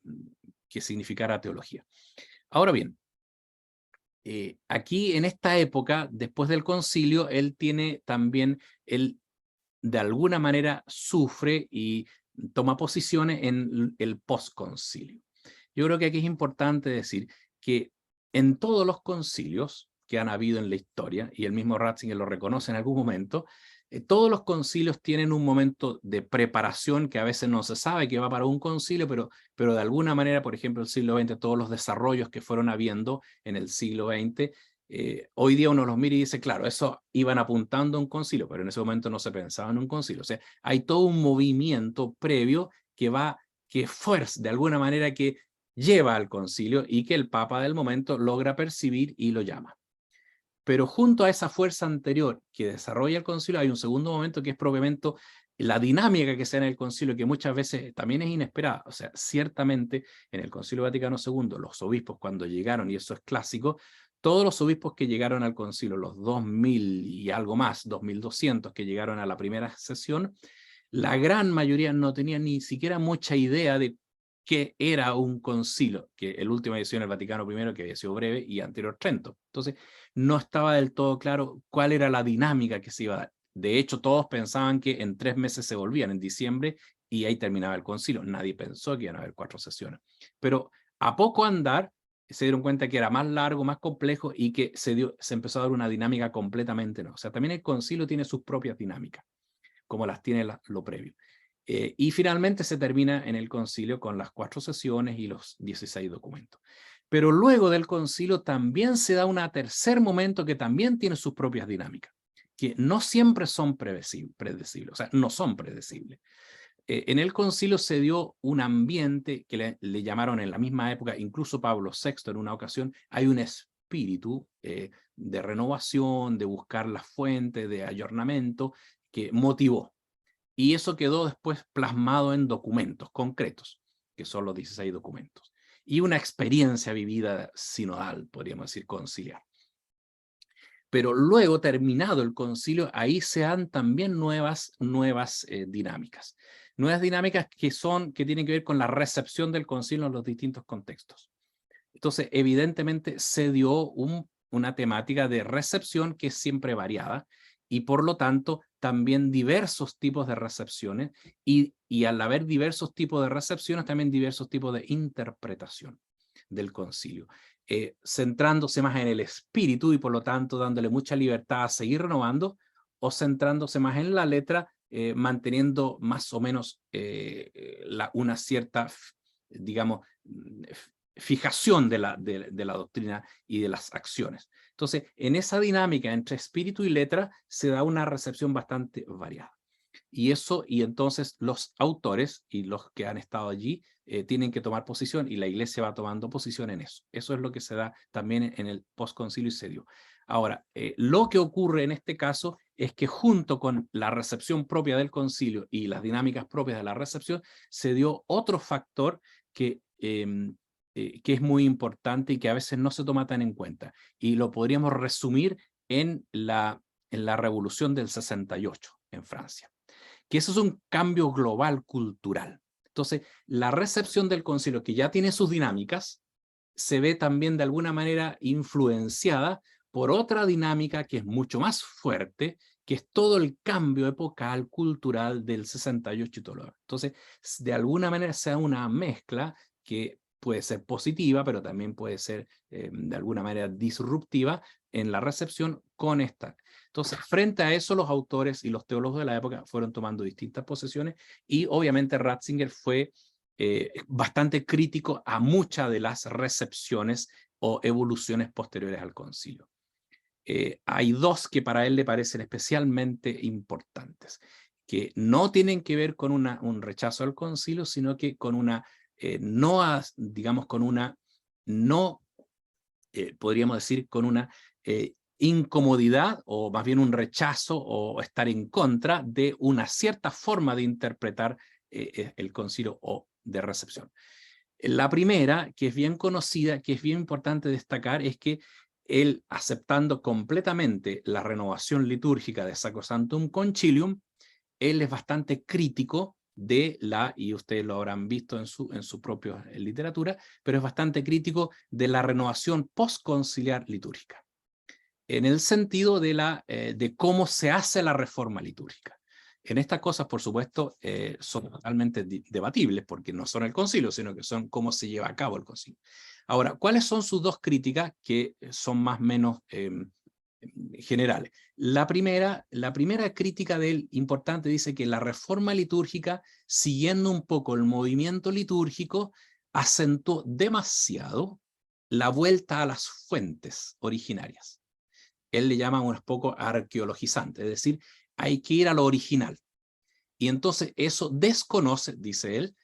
que significara teología. Ahora bien, aquí en esta época, después del concilio, él tiene también, de alguna manera sufre y toma posiciones en el postconcilio. Yo creo que aquí es importante decir que en todos los concilios que han habido en la historia, y el mismo Ratzinger lo reconoce en algún momento, todos los concilios tienen un momento de preparación que a veces no se sabe que va para un concilio, pero de alguna manera, por ejemplo, el siglo XX, todos los desarrollos que fueron habiendo en el siglo XX, hoy día uno los mira y dice, claro, eso iban apuntando a un concilio, pero en ese momento no se pensaba en un concilio. O sea, hay todo un movimiento previo que fuerza, de alguna manera, que lleva al concilio y que el Papa del momento logra percibir y lo llama. Pero junto a esa fuerza anterior que desarrolla el concilio, hay un segundo momento que es propiamente la dinámica que se da en el concilio, que muchas veces también es inesperada. O sea, ciertamente en el Concilio Vaticano II, los obispos cuando llegaron, y eso es clásico, todos los obispos que llegaron al concilio, los 2000 y algo más, 2200 que llegaron a la primera sesión, la gran mayoría no tenían ni siquiera mucha idea de qué era un concilio, que el última edición del Vaticano I, que había sido breve, y anterior Trento. Entonces, no estaba del todo claro cuál era la dinámica que se iba a dar. De hecho, todos pensaban que en 3 meses se volvían, en diciembre, y ahí terminaba el concilio. Nadie pensó que iban a haber 4 sesiones. Pero a poco andar, se dieron cuenta que era más largo, más complejo, y que se empezó a dar una dinámica completamente nueva. O sea, también el concilio tiene sus propias dinámicas, como las tiene lo previo. Y finalmente se termina en el concilio con las 4 sesiones y los 16 documentos. Pero luego del concilio también se da un tercer momento que también tiene sus propias dinámicas, que no siempre son predecibles, o sea, no son predecibles. En el concilio se dio un ambiente que le llamaron en la misma época, incluso Pablo VI en una ocasión, hay un espíritu de renovación, de buscar la fuente, de ayornamiento, que motivó. Y eso quedó después plasmado en documentos concretos, que son los 16 documentos. Y una experiencia vivida sinodal, podríamos decir, conciliar. Pero luego, terminado el concilio, ahí se dan también nuevas dinámicas. Nuevas dinámicas que tienen que ver con la recepción del concilio en los distintos contextos. Entonces, evidentemente, se dio una temática de recepción que es siempre variada, y por lo tanto también diversos tipos de recepciones, y al haber diversos tipos de recepciones también diversos tipos de interpretación del concilio, centrándose más en el espíritu y por lo tanto dándole mucha libertad a seguir renovando, o centrándose más en la letra, manteniendo más o menos una cierta, digamos, fijación de la doctrina y de las acciones. Entonces, en esa dinámica entre espíritu y letra se da una recepción bastante variada. Y entonces los autores y los que han estado allí tienen que tomar posición, y la iglesia va tomando posición en eso. Eso es lo que se da también en el postconcilio y se dio. Ahora, lo que ocurre en este caso es que junto con la recepción propia del concilio y las dinámicas propias de la recepción, se dio otro factor que es muy importante y que a veces no se toma tan en cuenta. Y lo podríamos resumir en la Revolución del 68 en Francia, que eso es un cambio global cultural. Entonces, la recepción del concilio, que ya tiene sus dinámicas, se ve también de alguna manera influenciada por otra dinámica que es mucho más fuerte, que es todo el cambio epocal, cultural del 68 y todo lo demás. Entonces, de alguna manera sea una mezcla que puede ser positiva, pero también puede ser de alguna manera disruptiva en la recepción con esta. Entonces, frente a eso, los autores y los teólogos de la época fueron tomando distintas posiciones y obviamente Ratzinger fue bastante crítico a muchas de las recepciones o evoluciones posteriores al concilio. Hay dos que para él le parecen especialmente importantes, que no tienen que ver con un rechazo al concilio, sino que con una, digamos, con una, podríamos decir, con una incomodidad, o más bien un rechazo, o estar en contra de una cierta forma de interpretar el concilio o de recepción. La primera, que es bien conocida, que es bien importante destacar, es que él, aceptando completamente la renovación litúrgica de Sacrosanctum Concilium, él es bastante crítico de y ustedes lo habrán visto en su propia literatura, pero es bastante crítico de la renovación postconciliar litúrgica, en el sentido de cómo se hace la reforma litúrgica. En estas cosas, por supuesto, son totalmente debatibles, porque no son el concilio, sino que son cómo se lleva a cabo el concilio. Ahora, ¿cuáles son sus dos críticas que son más o menos generales? La primera crítica de él, importante, dice que la reforma litúrgica, siguiendo un poco el movimiento litúrgico, acentuó demasiado la vuelta a las fuentes originarias. Él le llama un poco arqueologizante, es decir, hay que ir a lo original. Y entonces eso desconoce, dice él,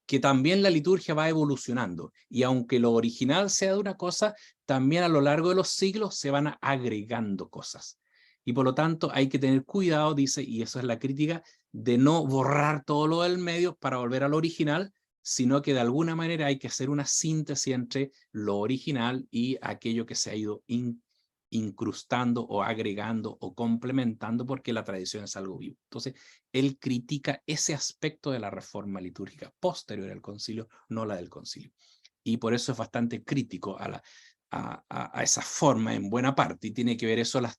que también la liturgia va evolucionando. Y aunque lo original sea de una cosa, también a lo largo de los siglos se van agregando cosas. Y por lo tanto hay que tener cuidado, dice, y eso es la crítica, de no borrar todo lo del medio para volver a lo original, sino que de alguna manera hay que hacer una síntesis entre lo original y aquello que se ha ido incrustando o agregando o complementando, porque la tradición es algo vivo. Entonces, él critica ese aspecto de la reforma litúrgica posterior al concilio, no la del concilio. Y por eso es bastante crítico a esa forma en buena parte, y tiene que ver eso las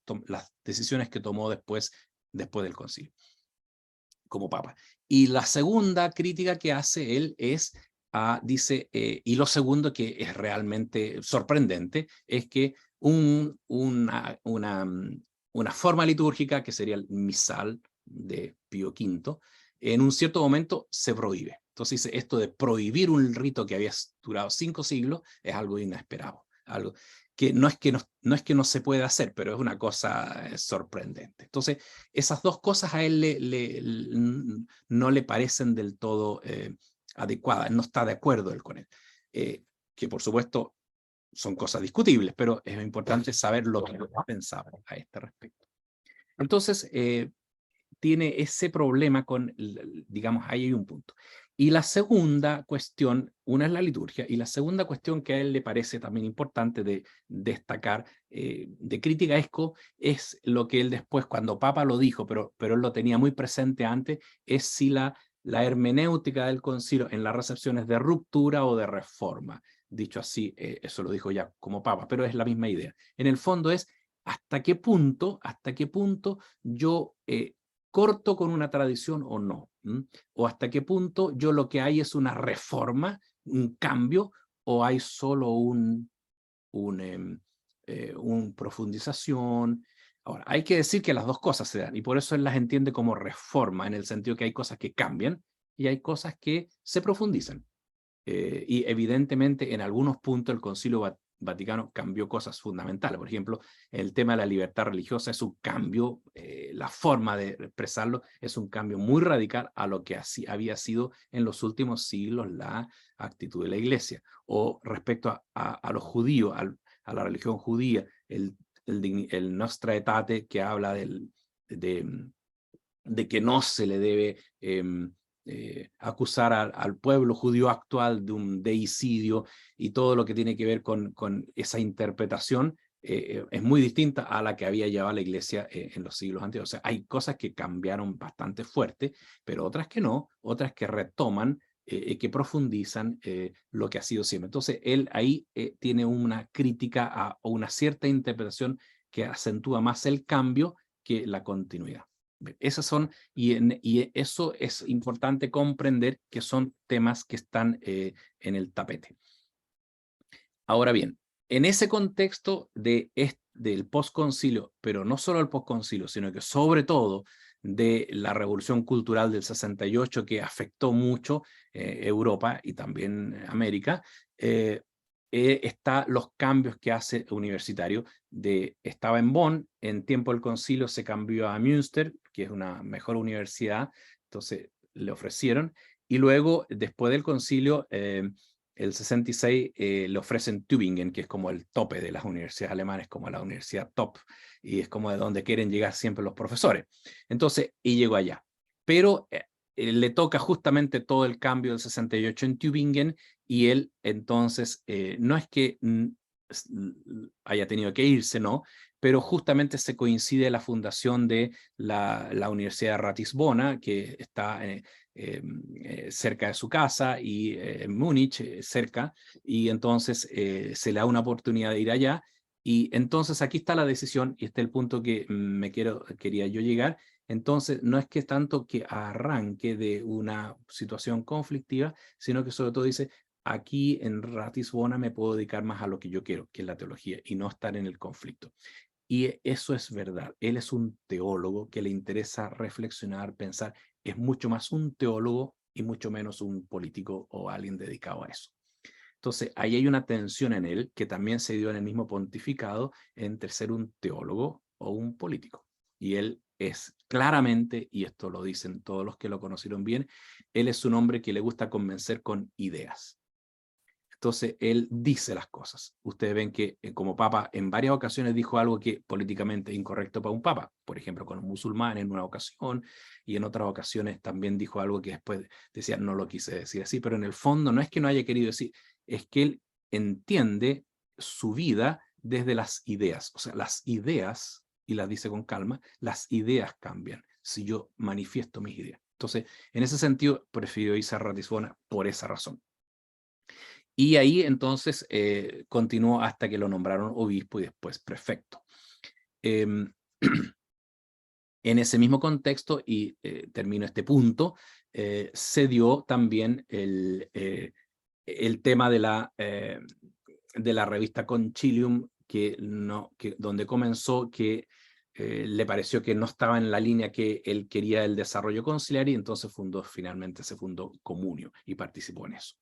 decisiones que tomó después del concilio, como papa. Y la segunda crítica que hace él es, dice, y lo segundo que es realmente sorprendente, es que una forma litúrgica, que sería el misal de Pío V, en un cierto momento se prohíbe. Entonces dice, esto de prohibir un rito que había durado 5 siglos es algo inesperado, algo que no es que no se pueda hacer, pero es una cosa sorprendente. Entonces, esas dos cosas a él no le parecen del todo adecuadas, no está de acuerdo él con él. Que por supuesto son cosas discutibles, pero es importante saber lo que pensaba a este respecto. Entonces, tiene ese problema con, digamos, ahí hay un punto. Y la segunda cuestión, una es la liturgia, y la segunda cuestión que a él le parece también importante de destacar, de crítica es lo que él después, cuando Papa lo dijo, pero él lo tenía muy presente antes, es si la hermenéutica del concilio en las recepciones de ruptura o de reforma. Dicho así, eso lo dijo ya como Papa, pero es la misma idea. En el fondo es hasta qué punto yo corto con una tradición o no, o hasta qué punto yo lo que hay es una reforma, un cambio, o hay solo un profundización. Ahora, hay que decir que las dos cosas se dan, y por eso él las entiende como reforma, en el sentido que hay cosas que cambian y hay cosas que se profundizan. Y evidentemente en algunos puntos el Concilio Vaticano cambió cosas fundamentales. Por ejemplo, el tema de la libertad religiosa es un cambio, la forma de expresarlo es un cambio muy radical a lo que así había sido en los últimos siglos la actitud de la Iglesia. O respecto a los judíos, a la religión judía, el Nostra Aetate, que habla de que no se le debe acusar al pueblo judío actual de un deicidio, y todo lo que tiene que ver con esa interpretación es muy distinta a la que había llevado la Iglesia en los siglos anteriores. O sea, hay cosas que cambiaron bastante fuerte, pero otras que no, otras que retoman, que profundizan lo que ha sido siempre. Entonces, él ahí tiene una crítica o una cierta interpretación que acentúa más el cambio que la continuidad. Esas son, y eso es importante comprender que son temas que están en el tapete. Ahora bien, en ese contexto del posconcilio, pero no solo el posconcilio, sino que sobre todo de la revolución cultural del 68 que afectó mucho Europa y también América, está los cambios que hace universitario. Estaba en Bonn, en tiempo del concilio se cambió a Münster, que es una mejor universidad, entonces le ofrecieron, y luego, después del concilio, el 66 le ofrecen Tübingen, que es como el tope de las universidades alemanas, como la universidad top, y es como de donde quieren llegar siempre los profesores. Entonces, y llegó allá. Pero le toca justamente todo el cambio del 68 en Tübingen, y él entonces, no es que haya tenido que irse, no, pero justamente se coincide la fundación de la Universidad de Ratisbona, que está cerca de su casa, y en Múnich, cerca, y entonces se le da una oportunidad de ir allá, y entonces aquí está la decisión, y este es el punto que quería yo llegar. Entonces, no es que tanto que arranque de una situación conflictiva, sino que sobre todo dice, aquí en Ratisbona me puedo dedicar más a lo que yo quiero, que es la teología, y no estar en el conflicto. Y eso es verdad. Él es un teólogo que le interesa reflexionar, pensar. Es mucho más un teólogo y mucho menos un político o alguien dedicado a eso. Entonces, ahí hay una tensión en él que también se dio en el mismo pontificado entre ser un teólogo o un político. Y él es claramente, y esto lo dicen todos los que lo conocieron bien, él es un hombre que le gusta convencer con ideas. Entonces, él dice las cosas. Ustedes ven que como papa en varias ocasiones dijo algo que políticamente incorrecto para un papa. Por ejemplo, con los musulmanes en una ocasión, y en otras ocasiones también dijo algo que después decía, no lo quise decir así, pero en el fondo no es que no haya querido decir, es que él entiende su vida desde las ideas. O sea, las ideas, y las dice con calma, las ideas cambian si yo manifiesto mis ideas. Entonces, en ese sentido, prefiero irse a Ratisbona por esa razón. Y ahí entonces continuó hasta que lo nombraron obispo y después prefecto. En ese mismo contexto, y termino este punto, se dio también el tema de la revista Concilium, donde comenzó que le pareció que no estaba en la línea que él quería el desarrollo conciliar, y entonces finalmente se fundó Comunio y participó en eso.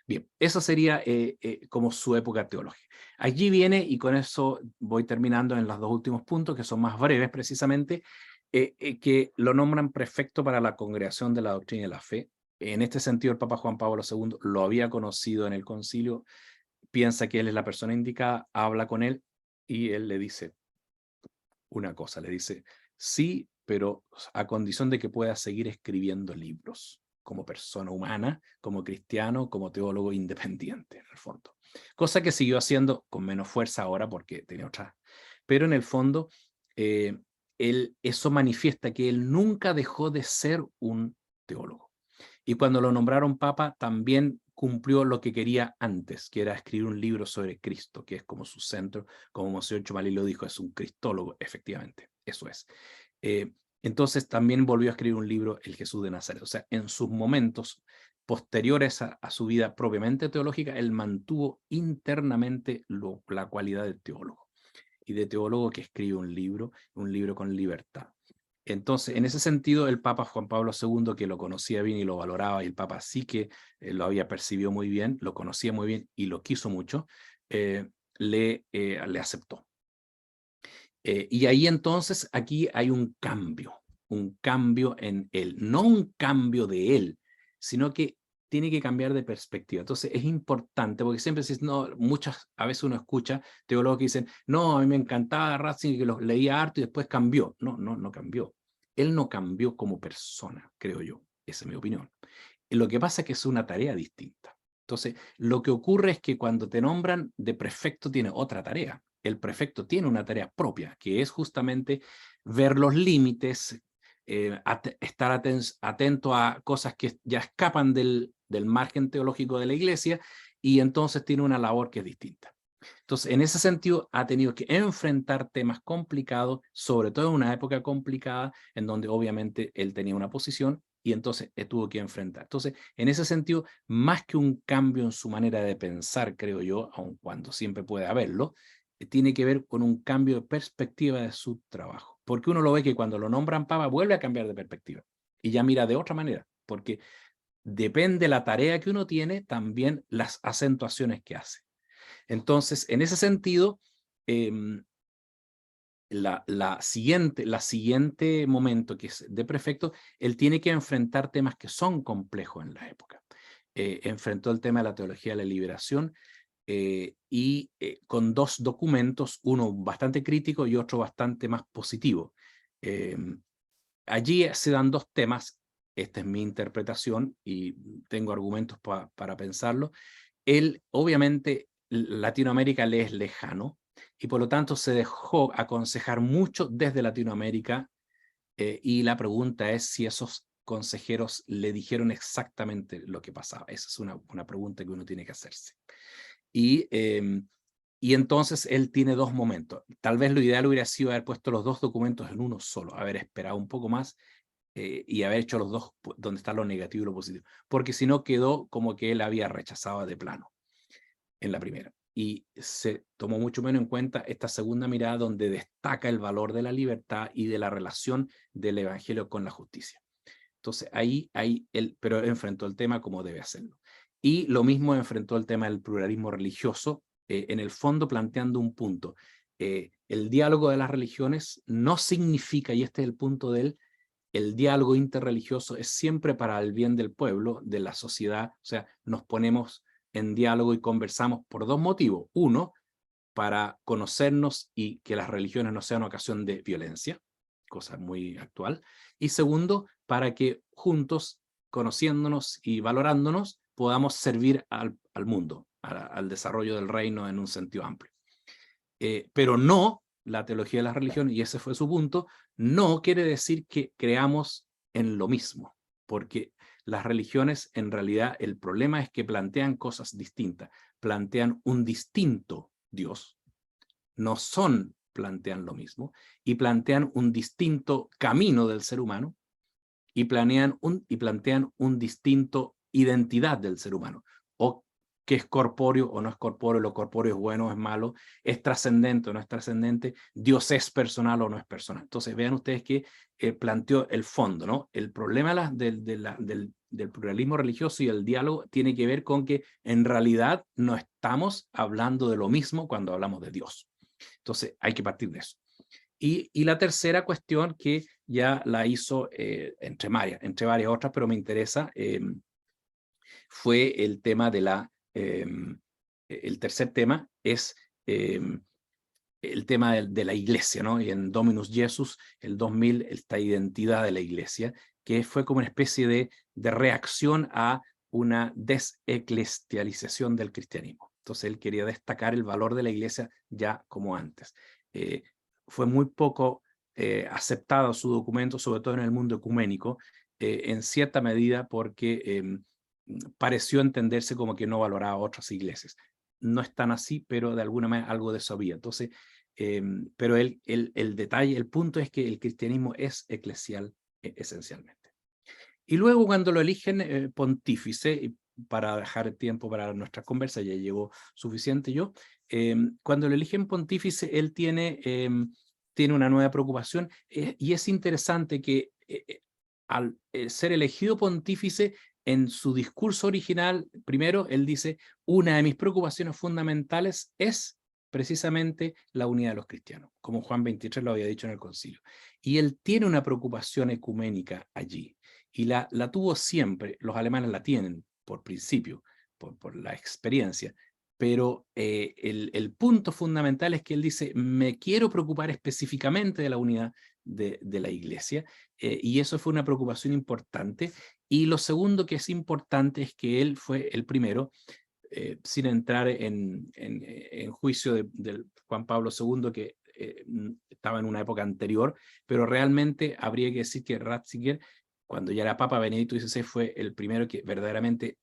Bien, esa sería como su época teológica. Allí viene, y con eso voy terminando en los dos últimos puntos, que son más breves precisamente, que lo nombran prefecto para la Congregación de la Doctrina y la Fe. En este sentido, el Papa Juan Pablo II lo había conocido en el concilio, piensa que él es la persona indicada, habla con él, y él le dice una cosa, le dice, sí, pero a condición de que pueda seguir escribiendo libros, como persona humana, como cristiano, como teólogo independiente, en el fondo. Cosa que siguió haciendo con menos fuerza ahora porque tenía otra. Pero en el fondo, eso manifiesta que él nunca dejó de ser un teólogo. Y cuando lo nombraron papa, también cumplió lo que quería antes, que era escribir un libro sobre Cristo, que es como su centro, como Monseñor Chomalí lo dijo, es un cristólogo, efectivamente, eso es. Entonces también volvió a escribir un libro, El Jesús de Nazaret. O sea, en sus momentos posteriores a su vida propiamente teológica, él mantuvo internamente la cualidad de teólogo, y de teólogo que escribe un libro con libertad. Entonces, en ese sentido, el Papa Juan Pablo II, que lo conocía bien y lo valoraba, y el Papa sí que lo había percibido muy bien, lo conocía muy bien y lo quiso mucho, le aceptó. Y ahí entonces, aquí hay un cambio en él, no un cambio de él, sino que tiene que cambiar de perspectiva. Entonces es importante, porque siempre se dice, no, a veces uno escucha teólogos que dicen, no, a mí me encantaba Ratzinger, que los leía harto y después cambió. No cambió. Él no cambió como persona, creo yo. Esa es mi opinión. Lo que pasa es que es una tarea distinta. Entonces, lo que ocurre es que cuando te nombran de prefecto tiene otra tarea. El prefecto tiene una tarea propia, que es justamente ver los límites, estar atento a cosas que ya escapan del margen teológico de la iglesia, y entonces tiene una labor que es distinta. Entonces, en ese sentido, ha tenido que enfrentar temas complicados, sobre todo en una época complicada, en donde obviamente él tenía una posición y entonces tuvo que enfrentar. Entonces, en ese sentido, más que un cambio en su manera de pensar, creo yo, aun cuando siempre puede haberlo, tiene que ver con un cambio de perspectiva de su trabajo. Porque uno lo ve que cuando lo nombran papa, vuelve a cambiar de perspectiva y ya mira de otra manera, porque depende la tarea que uno tiene, también las acentuaciones que hace. Entonces, en ese sentido, la siguiente momento, que es de prefecto, él tiene que enfrentar temas que son complejos en la época. Enfrentó el tema de la teología de la liberación y con dos documentos, uno bastante crítico y otro bastante más positivo. Allí se dan dos temas, esta es mi interpretación y tengo argumentos para pensarlo. Él, obviamente, Latinoamérica le es lejano y por lo tanto se dejó aconsejar mucho desde Latinoamérica y la pregunta es si esos consejeros le dijeron exactamente lo que pasaba. Esa es una pregunta que uno tiene que hacerse. Y entonces él tiene dos momentos. Tal vez lo ideal hubiera sido haber puesto los dos documentos en uno solo, haber esperado un poco más y haber hecho los dos donde está lo negativo y lo positivo. Porque si no quedó como que él había rechazado de plano en la primera. Y se tomó mucho menos en cuenta esta segunda mirada donde destaca el valor de la libertad y de la relación del evangelio con la justicia. Entonces ahí él, pero enfrentó el tema como debe hacerlo. Y lo mismo enfrentó el tema del pluralismo religioso, en el fondo planteando un punto. El diálogo de las religiones no significa, y este es el punto de él, el diálogo interreligioso es siempre para el bien del pueblo, de la sociedad, o sea, nos ponemos en diálogo y conversamos por dos motivos. Uno, para conocernos y que las religiones no sean ocasión de violencia, cosa muy actual. Y segundo, para que juntos, conociéndonos y valorándonos, podamos servir al mundo, al desarrollo del reino en un sentido amplio. Pero no, la teología de las religiones, y ese fue su punto, no quiere decir que creamos en lo mismo, porque las religiones en realidad el problema es que plantean cosas distintas, plantean un distinto Dios, no plantean lo mismo, y plantean un distinto camino del ser humano, y plantean un distinto identidad del ser humano, o que es corpóreo o no es corpóreo, lo corpóreo es bueno o es malo, es trascendente o no es trascendente, Dios es personal o no es personal. Entonces vean ustedes que planteó el fondo, ¿no? El problema del pluralismo religioso y el diálogo tiene que ver con que en realidad no estamos hablando de lo mismo cuando hablamos de Dios. Entonces hay que partir de eso. Y la tercera cuestión que ya la hizo entre varias otras, pero me interesa, fue el tema de el tercer tema es el tema de la iglesia, ¿no? Y en Dominus Jesus, el 2000, esta identidad de la iglesia, que fue como una especie de reacción a una deseclesialización del cristianismo. Entonces él quería destacar el valor de la iglesia ya como antes. Fue muy poco aceptado su documento, sobre todo en el mundo ecuménico, en cierta medida porque pareció entenderse como que no valoraba a otras iglesias. No es tan así, pero de alguna manera algo de eso había. Entonces, pero el detalle, el punto es que el cristianismo es eclesial esencialmente. Y luego cuando lo eligen pontífice, para dejar tiempo para nuestra conversa, ya llevo suficiente yo, cuando lo eligen pontífice, él tiene una nueva preocupación y es interesante que al ser elegido pontífice, en su discurso original, primero, él dice, una de mis preocupaciones fundamentales es precisamente la unidad de los cristianos, como Juan 23 lo había dicho en el concilio. Y él tiene una preocupación ecuménica allí, y la tuvo siempre, los alemanes la tienen por principio, por la experiencia, pero el punto fundamental es que él dice, me quiero preocupar específicamente de la unidad de la iglesia, y eso fue una preocupación importante. Y lo segundo que es importante es que él fue el primero, sin entrar en juicio de Juan Pablo II, que estaba en una época anterior, pero realmente habría que decir que Ratzinger, cuando ya era Papa Benedicto XVI, fue el primero que verdaderamente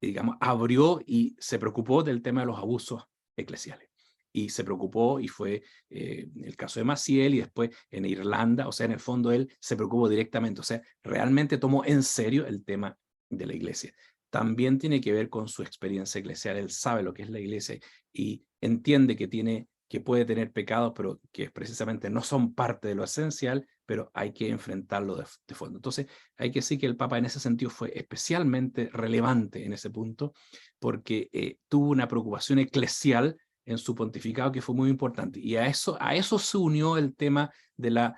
digamos, abrió y se preocupó del tema de los abusos eclesiales. Y se preocupó, y fue el caso de Maciel, y después en Irlanda, o sea, en el fondo él se preocupó directamente, o sea, realmente tomó en serio el tema de la iglesia. También tiene que ver con su experiencia eclesial. Él sabe lo que es la iglesia y entiende que puede tener pecados, pero que precisamente no son parte de lo esencial, pero hay que enfrentarlo de fondo. Entonces, hay que decir que el Papa en ese sentido fue especialmente relevante en ese punto, porque tuvo una preocupación eclesial en su pontificado que fue muy importante. Y a eso se unió el tema de la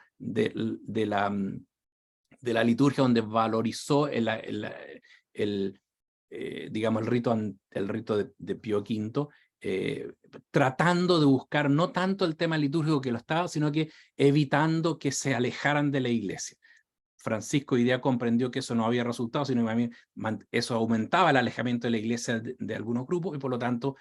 liturgia, donde valorizó digamos, el rito de Pío V, tratando de buscar no tanto el tema litúrgico que lo estaba, sino que evitando que se alejaran de la iglesia. Francisco hoy día comprendió que eso no había resultado, sino que eso aumentaba el alejamiento de la iglesia de algunos grupos, y por lo tanto,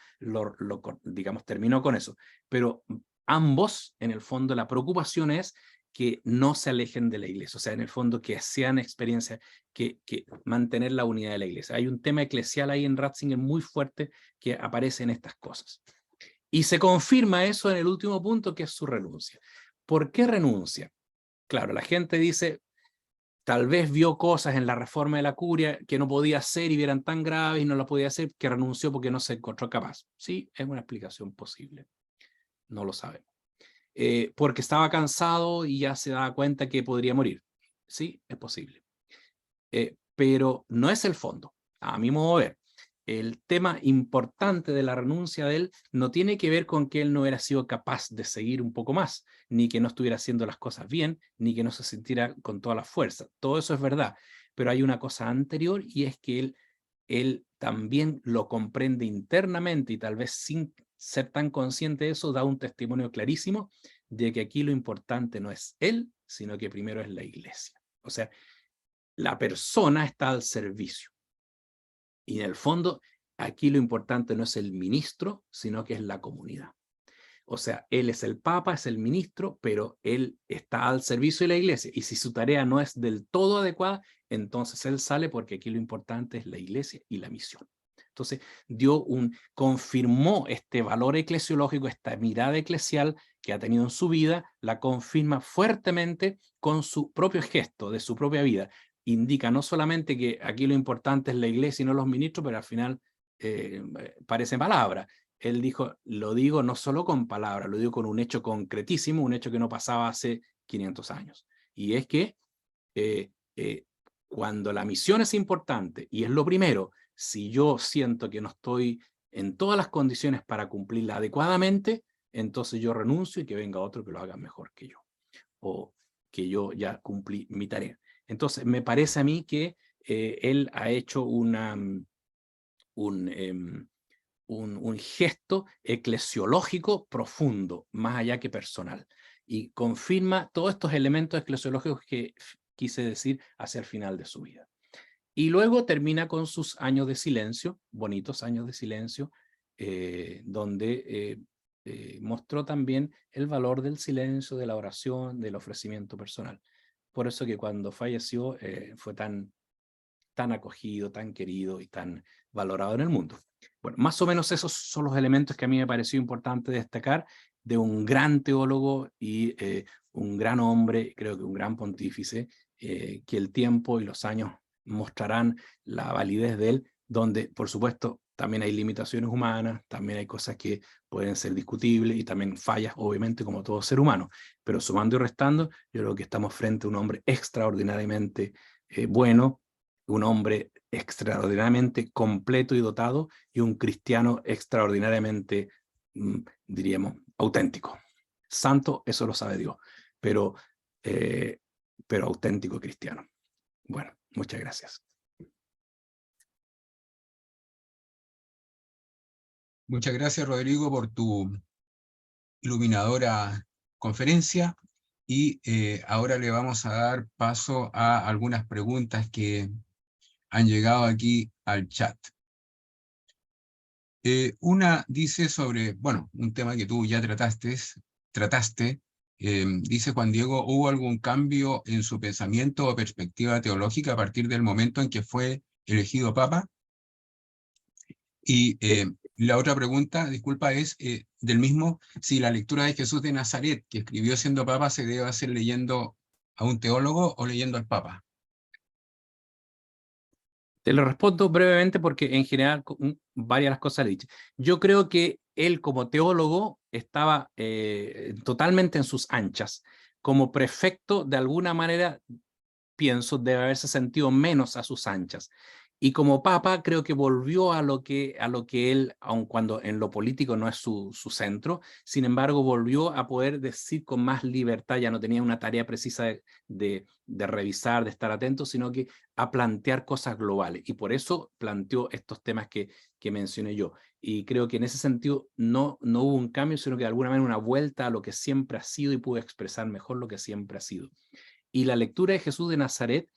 digamos, terminó con eso. Pero ambos, en el fondo, la preocupación es que no se alejen de la iglesia, o sea, en el fondo que sean experiencias, que mantener la unidad de la iglesia. Hay un tema eclesial ahí en Ratzinger muy fuerte que aparece en estas cosas. Y se confirma eso en el último punto, que es su renuncia. ¿Por qué renuncia? Claro, la gente dice, tal vez vio cosas en la reforma de la curia que no podía hacer y eran tan graves y no las podía hacer, que renunció porque no se encontró capaz. Sí, es una explicación posible. No lo sabemos. Porque estaba cansado y ya se daba cuenta que podría morir. Sí, es posible. Pero no es el fondo. A mi modo de ver, el tema importante de la renuncia de él no tiene que ver con que él no hubiera sido capaz de seguir un poco más, ni que no estuviera haciendo las cosas bien, ni que no se sintiera con toda la fuerza. Todo eso es verdad, pero hay una cosa anterior, y es que él también lo comprende internamente, y tal vez sin ser tan consciente de eso, da un testimonio clarísimo de que aquí lo importante no es él, sino que primero es la iglesia. O sea, la persona está al servicio. Y en el fondo, aquí lo importante no es el ministro, sino que es la comunidad. O sea, él es el Papa, es el ministro, pero él está al servicio de la iglesia. Y si su tarea no es del todo adecuada, entonces él sale, porque aquí lo importante es la iglesia y la misión. Entonces, confirmó este valor eclesiológico, esta mirada eclesial que ha tenido en su vida, la confirma fuertemente con su propio gesto de su propia vida. Indica no solamente que aquí lo importante es la iglesia y no los ministros, pero al final parece palabra. Él dijo, lo digo no solo con palabras, lo digo con un hecho concretísimo, un hecho que no pasaba hace 500 años. Y es que cuando la misión es importante y es lo primero, si yo siento que no estoy en todas las condiciones para cumplirla adecuadamente, entonces yo renuncio y que venga otro que lo haga mejor que yo, o que yo ya cumplí mi tarea. Entonces me parece a mí que él ha hecho un gesto eclesiológico profundo, más allá que personal, y confirma todos estos elementos eclesiológicos que quise decir hacia el final de su vida. Y luego termina con sus años de silencio, bonitos años de silencio, donde mostró también el valor del silencio, de la oración, del ofrecimiento personal. Por eso que cuando falleció fue tan acogido, tan querido y tan valorado en el mundo. Bueno, más o menos esos son los elementos que a mí me pareció importante destacar de un gran teólogo y un gran hombre, creo que un gran pontífice, que el tiempo y los años mostrarán la validez de él, donde, por supuesto, también hay limitaciones humanas, también hay cosas que pueden ser discutibles y también fallas, obviamente, como todo ser humano. Pero sumando y restando, yo creo que estamos frente a un hombre extraordinariamente bueno, un hombre extraordinariamente completo y dotado, y un cristiano extraordinariamente, diríamos, auténtico. Santo, eso lo sabe Dios, pero auténtico cristiano. Bueno, muchas gracias. Muchas gracias, Rodrigo, por tu iluminadora conferencia. Y ahora le vamos a dar paso a algunas preguntas que han llegado aquí al chat. Una dice sobre, bueno, un tema que tú ya trataste, dice Juan Diego, ¿hubo algún cambio en su pensamiento o perspectiva teológica a partir del momento en que fue elegido Papa? Y La otra pregunta, disculpa, es del mismo, si la lectura de Jesús de Nazaret, que escribió siendo papa, se debe hacer leyendo a un teólogo o leyendo al papa. Te lo respondo brevemente porque en general varias de las cosas le he dicho. Yo creo que él como teólogo estaba totalmente en sus anchas. Como prefecto, de alguna manera, pienso, debe haberse sentido menos a sus anchas. Y como papa creo que volvió a lo que él, aun cuando en lo político no es su centro, sin embargo volvió a poder decir con más libertad, ya no tenía una tarea precisa de revisar, de estar atento, sino que a plantear cosas globales. Y por eso planteó estos temas que mencioné yo. Y creo que en ese sentido no hubo un cambio, sino que de alguna manera una vuelta a lo que siempre ha sido y pudo expresar mejor lo que siempre ha sido. Y la lectura de Jesús de Nazaret,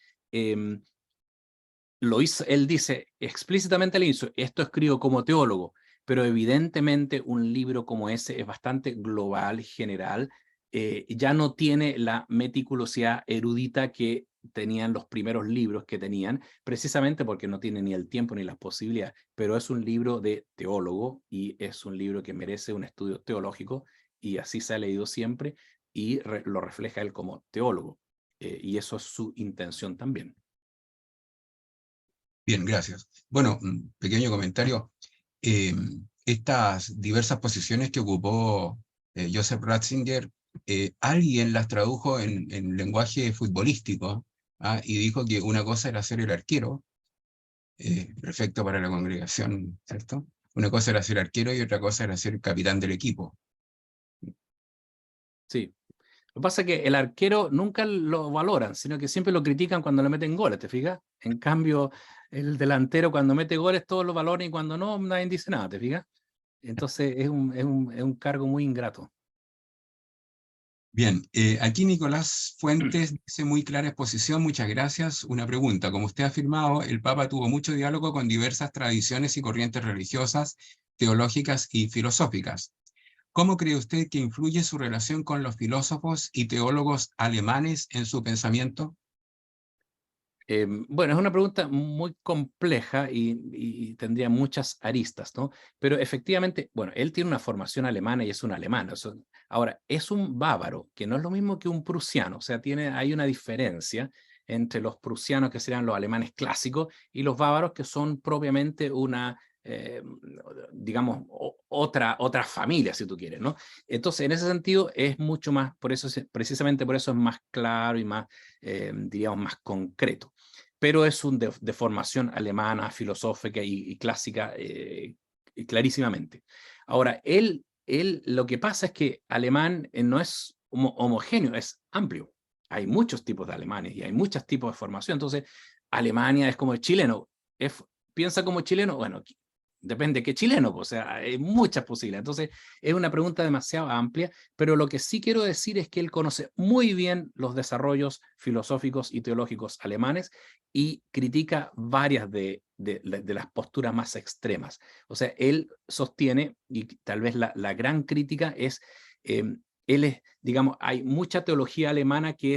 lo hizo, él dice explícitamente al inicio, esto escribo como teólogo, pero evidentemente un libro como ese es bastante global, general, ya no tiene la meticulosidad erudita que tenían los primeros libros que tenían, precisamente porque no tiene ni el tiempo ni las posibilidades, pero es un libro de teólogo y es un libro que merece un estudio teológico y así se ha leído siempre y lo refleja él como teólogo. Y eso es su intención también. Bien, gracias. Bueno, un pequeño comentario. Estas diversas posiciones que ocupó Joseph Ratzinger, alguien las tradujo en lenguaje futbolístico, y dijo que una cosa era ser el arquero, perfecto para la congregación, ¿cierto? Una cosa era ser arquero y otra cosa era ser capitán del equipo. Sí. Lo que pasa es que el arquero nunca lo valoran, sino que siempre lo critican cuando le meten goles, ¿te fijas? En cambio, el delantero cuando mete goles todos lo valoran y cuando no, nadie dice nada, ¿te fijas? Entonces es un cargo muy ingrato. Bien, aquí Nicolás Fuentes dice muy clara exposición, muchas gracias. Una pregunta, como usted ha afirmado, el Papa tuvo mucho diálogo con diversas tradiciones y corrientes religiosas, teológicas y filosóficas. ¿Cómo cree usted que influye su relación con los filósofos y teólogos alemanes en su pensamiento? Bueno, es una pregunta muy compleja y tendría muchas aristas, ¿no? Pero efectivamente, bueno, él tiene una formación alemana y es un alemán. Ahora, es un bávaro, que no es lo mismo que un prusiano, o sea, hay una diferencia entre los prusianos, que serían los alemanes clásicos, y los bávaros, que son propiamente una, digamos, otra familia, si tú quieres, ¿no? Entonces, en ese sentido, es mucho más, por eso, precisamente por eso es más claro y más, diríamos, más concreto. Pero es de formación alemana, filosófica y clásica, clarísimamente. Ahora, él, lo que pasa es que alemán no es homogéneo, es amplio. Hay muchos tipos de alemanes y hay muchos tipos de formación. Entonces, Alemania es como el chileno. ¿Piensa como chileno? Bueno, depende de qué chileno, pues, o sea, hay muchas posibilidades. Entonces, es una pregunta demasiado amplia, pero lo que sí quiero decir es que él conoce muy bien los desarrollos filosóficos y teológicos alemanes y critica varias de las posturas más extremas. O sea, él sostiene, y tal vez la gran crítica es, él es, digamos, hay mucha teología alemana que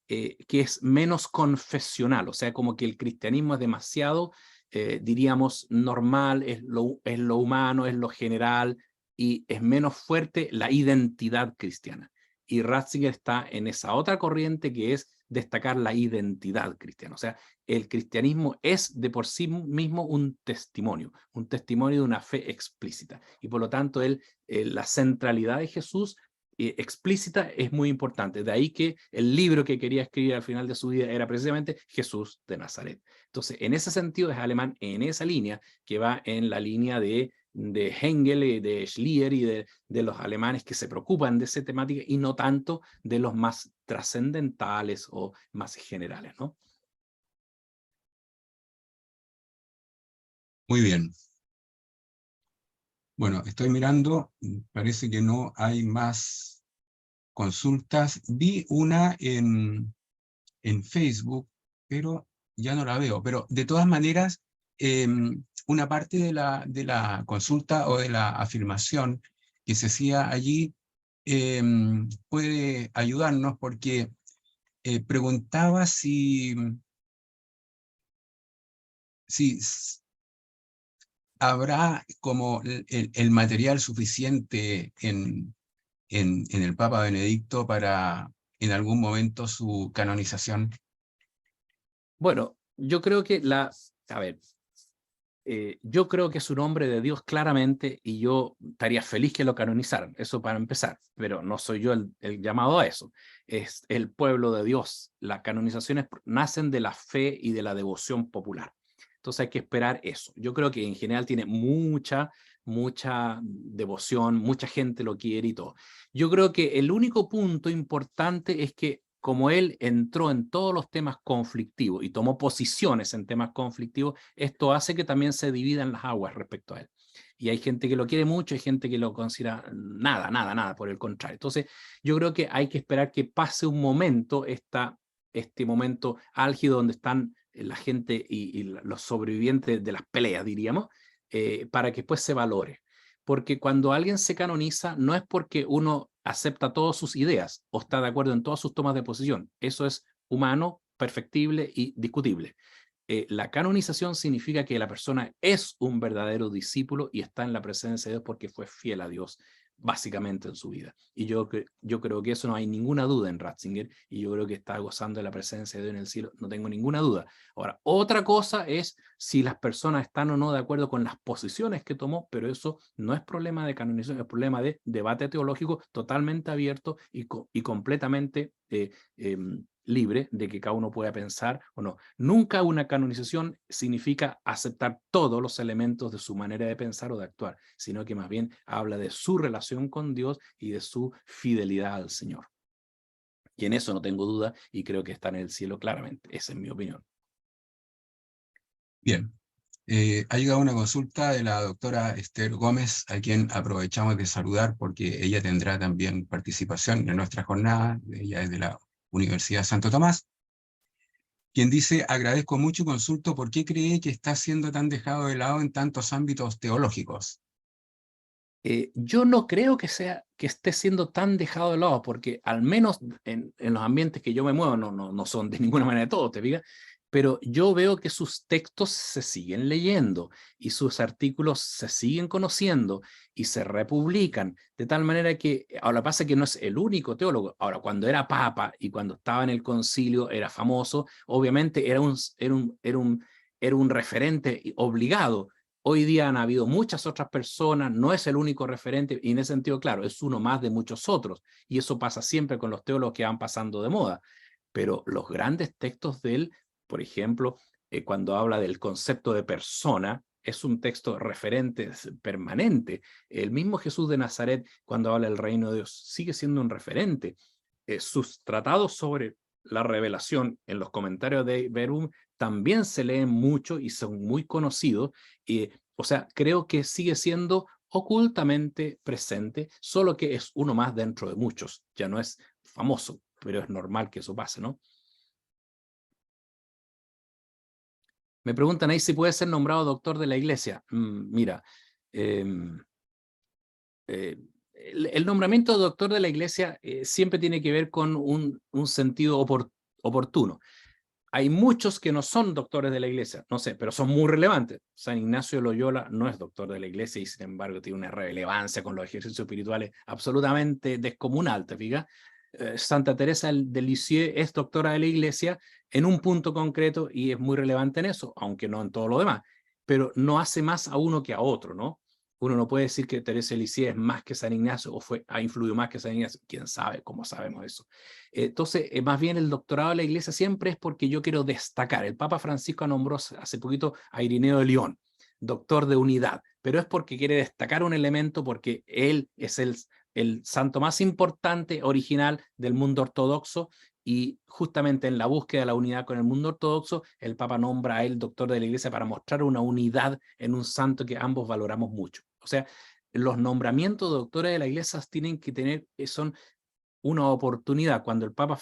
es menos confesional, o sea, como que el cristianismo es demasiado, diríamos, normal, es lo humano, es lo general, y es menos fuerte la identidad cristiana. Y Ratzinger está en esa otra corriente que es destacar la identidad cristiana. O sea, el cristianismo es de por sí mismo un testimonio de una fe explícita. Y por lo tanto, la centralidad de Jesús explícita es muy importante. De ahí que el libro que quería escribir al final de su vida era precisamente Jesús de Nazaret. Entonces, en ese sentido es alemán en esa línea, que va en la línea de Hegel y de Schlier y de los alemanes que se preocupan de esa temática y no tanto de los más trascendentales o más generales, ¿no? Muy bien. Bueno, estoy mirando, parece que no hay más consultas. Vi una en Facebook, pero ya no la veo. Pero de todas maneras, una parte de la consulta o de la afirmación que se hacía allí puede ayudarnos porque preguntaba si ¿habrá como el material suficiente en el Papa Benedicto para en algún momento su canonización? Bueno, yo creo que a ver, yo creo que es un hombre de Dios claramente y yo estaría feliz que lo canonizaran, eso para empezar, pero no soy yo el llamado a eso, es el pueblo de Dios. Las canonizaciones nacen de la fe y de la devoción popular. Entonces hay que esperar eso. Yo creo que en general tiene mucha devoción, mucha gente lo quiere y todo. Yo creo que el único punto importante es que como él entró en todos los temas conflictivos y tomó posiciones en temas conflictivos, esto hace que también se dividan las aguas respecto a él. Y hay gente que lo quiere mucho, hay gente que lo considera nada, por el contrario. Entonces, yo creo que hay que esperar que pase un momento, este momento álgido donde están la gente y los sobrevivientes de las peleas, diríamos, para que después se valore. Porque cuando alguien se canoniza, no es porque uno acepta todas sus ideas o está de acuerdo en todas sus tomas de posición. Eso es humano, perfectible y discutible. La canonización significa que la persona es un verdadero discípulo y está en la presencia de Dios porque fue fiel a Dios básicamente en su vida. Y yo creo que eso no hay ninguna duda en Ratzinger, y yo creo que está gozando de la presencia de Dios en el cielo, no tengo ninguna duda. Ahora, otra cosa es si las personas están o no de acuerdo con las posiciones que tomó, pero eso no es problema de canonización, es problema de debate teológico totalmente abierto y completamente libre de que cada uno pueda pensar o no. Nunca una canonización significa aceptar todos los elementos de su manera de pensar o de actuar, sino que más bien habla de su relación con Dios y de su fidelidad al Señor. Y en eso no tengo duda y creo que está en el cielo claramente. Esa es mi opinión. Bien. Ha llegado una consulta de la doctora Esther Gómez, a quien aprovechamos de saludar porque ella tendrá también participación en nuestra jornada. Ella es de la Universidad Santo Tomás, quien dice: agradezco mucho y consulto por qué cree que está siendo tan dejado de lado en tantos ámbitos teológicos. Yo no creo que esté siendo tan dejado de lado, porque al menos en los ambientes que yo me muevo, no son de ninguna manera todos, te fijas, pero yo veo que sus textos se siguen leyendo y sus artículos se siguen conociendo y se republican, de tal manera que ahora pasa que no es el único teólogo. Ahora, cuando era papa y cuando estaba en el concilio era famoso, obviamente era un referente obligado. Hoy día han habido muchas otras personas, no es el único referente, y en ese sentido, claro, es uno más de muchos otros, y eso pasa siempre con los teólogos que van pasando de moda. Pero los grandes textos de él, por ejemplo, cuando habla del concepto de persona, es un texto referente permanente. El mismo Jesús de Nazaret, cuando habla del reino de Dios, sigue siendo un referente. Sus tratados sobre la revelación en los comentarios de Verum también se leen mucho y son muy conocidos. O sea, creo que sigue siendo ocultamente presente, solo que es uno más dentro de muchos. Ya no es famoso, pero es normal que eso pase, ¿no? Me preguntan ahí si puede ser nombrado doctor de la iglesia. Mira, el nombramiento de doctor de la iglesia siempre tiene que ver con un sentido oportuno. Hay muchos que no son doctores de la iglesia, no sé, pero son muy relevantes. San Ignacio de Loyola no es doctor de la iglesia y sin embargo tiene una relevancia con los ejercicios espirituales absolutamente descomunal, ¿te fijas? Santa Teresa de Lisieux es doctora de la iglesia en un punto concreto y es muy relevante en eso, aunque no en todo lo demás, pero no hace más a uno que a otro, ¿no? Uno no puede decir que Teresa de Lisieux es más que San Ignacio o ha influido más que San Ignacio. ¿Quién sabe cómo sabemos eso? Entonces, más bien el doctorado de la iglesia siempre es porque yo quiero destacar. El Papa Francisco nombró hace poquito a Irineo de León, doctor de unidad, pero es porque quiere destacar un elemento, porque él es el santo más importante, original del mundo ortodoxo, y justamente en la búsqueda de la unidad con el mundo ortodoxo, el Papa nombra a él doctor de la iglesia para mostrar una unidad en un santo que ambos valoramos mucho. O sea, los nombramientos de doctores de la iglesia tienen que tener, son una oportunidad. Cuando el Papa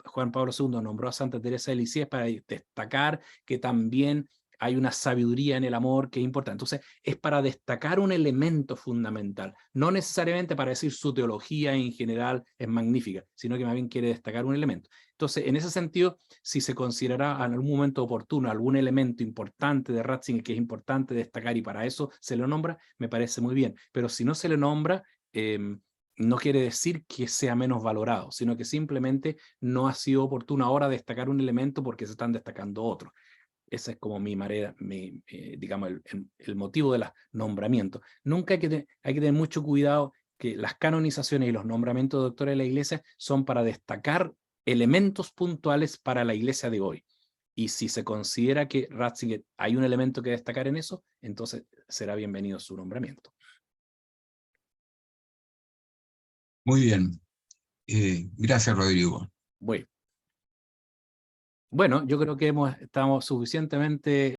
Juan Pablo II nombró a Santa Teresa de Lisieux para destacar que también hay una sabiduría en el amor que es importante. Entonces, es para destacar un elemento fundamental, no necesariamente para decir su teología en general es magnífica, sino que más bien quiere destacar un elemento. Entonces, en ese sentido, si se considerará en algún momento oportuno algún elemento importante de Ratzinger que es importante destacar y para eso se lo nombra, me parece muy bien. Pero si no se le nombra, no quiere decir que sea menos valorado, sino que simplemente no ha sido oportuno ahora destacar un elemento porque se están destacando otros. Esa es como mi manera, digamos, el motivo de los nombramientos. Nunca hay que tener mucho cuidado que las canonizaciones y los nombramientos de doctores de la Iglesia son para destacar elementos puntuales para la Iglesia de hoy. Y si se considera que Ratzinger hay un elemento que destacar en eso, entonces será bienvenido su nombramiento. Muy bien. Gracias, Rodrigo. Bueno, yo creo que estamos suficientemente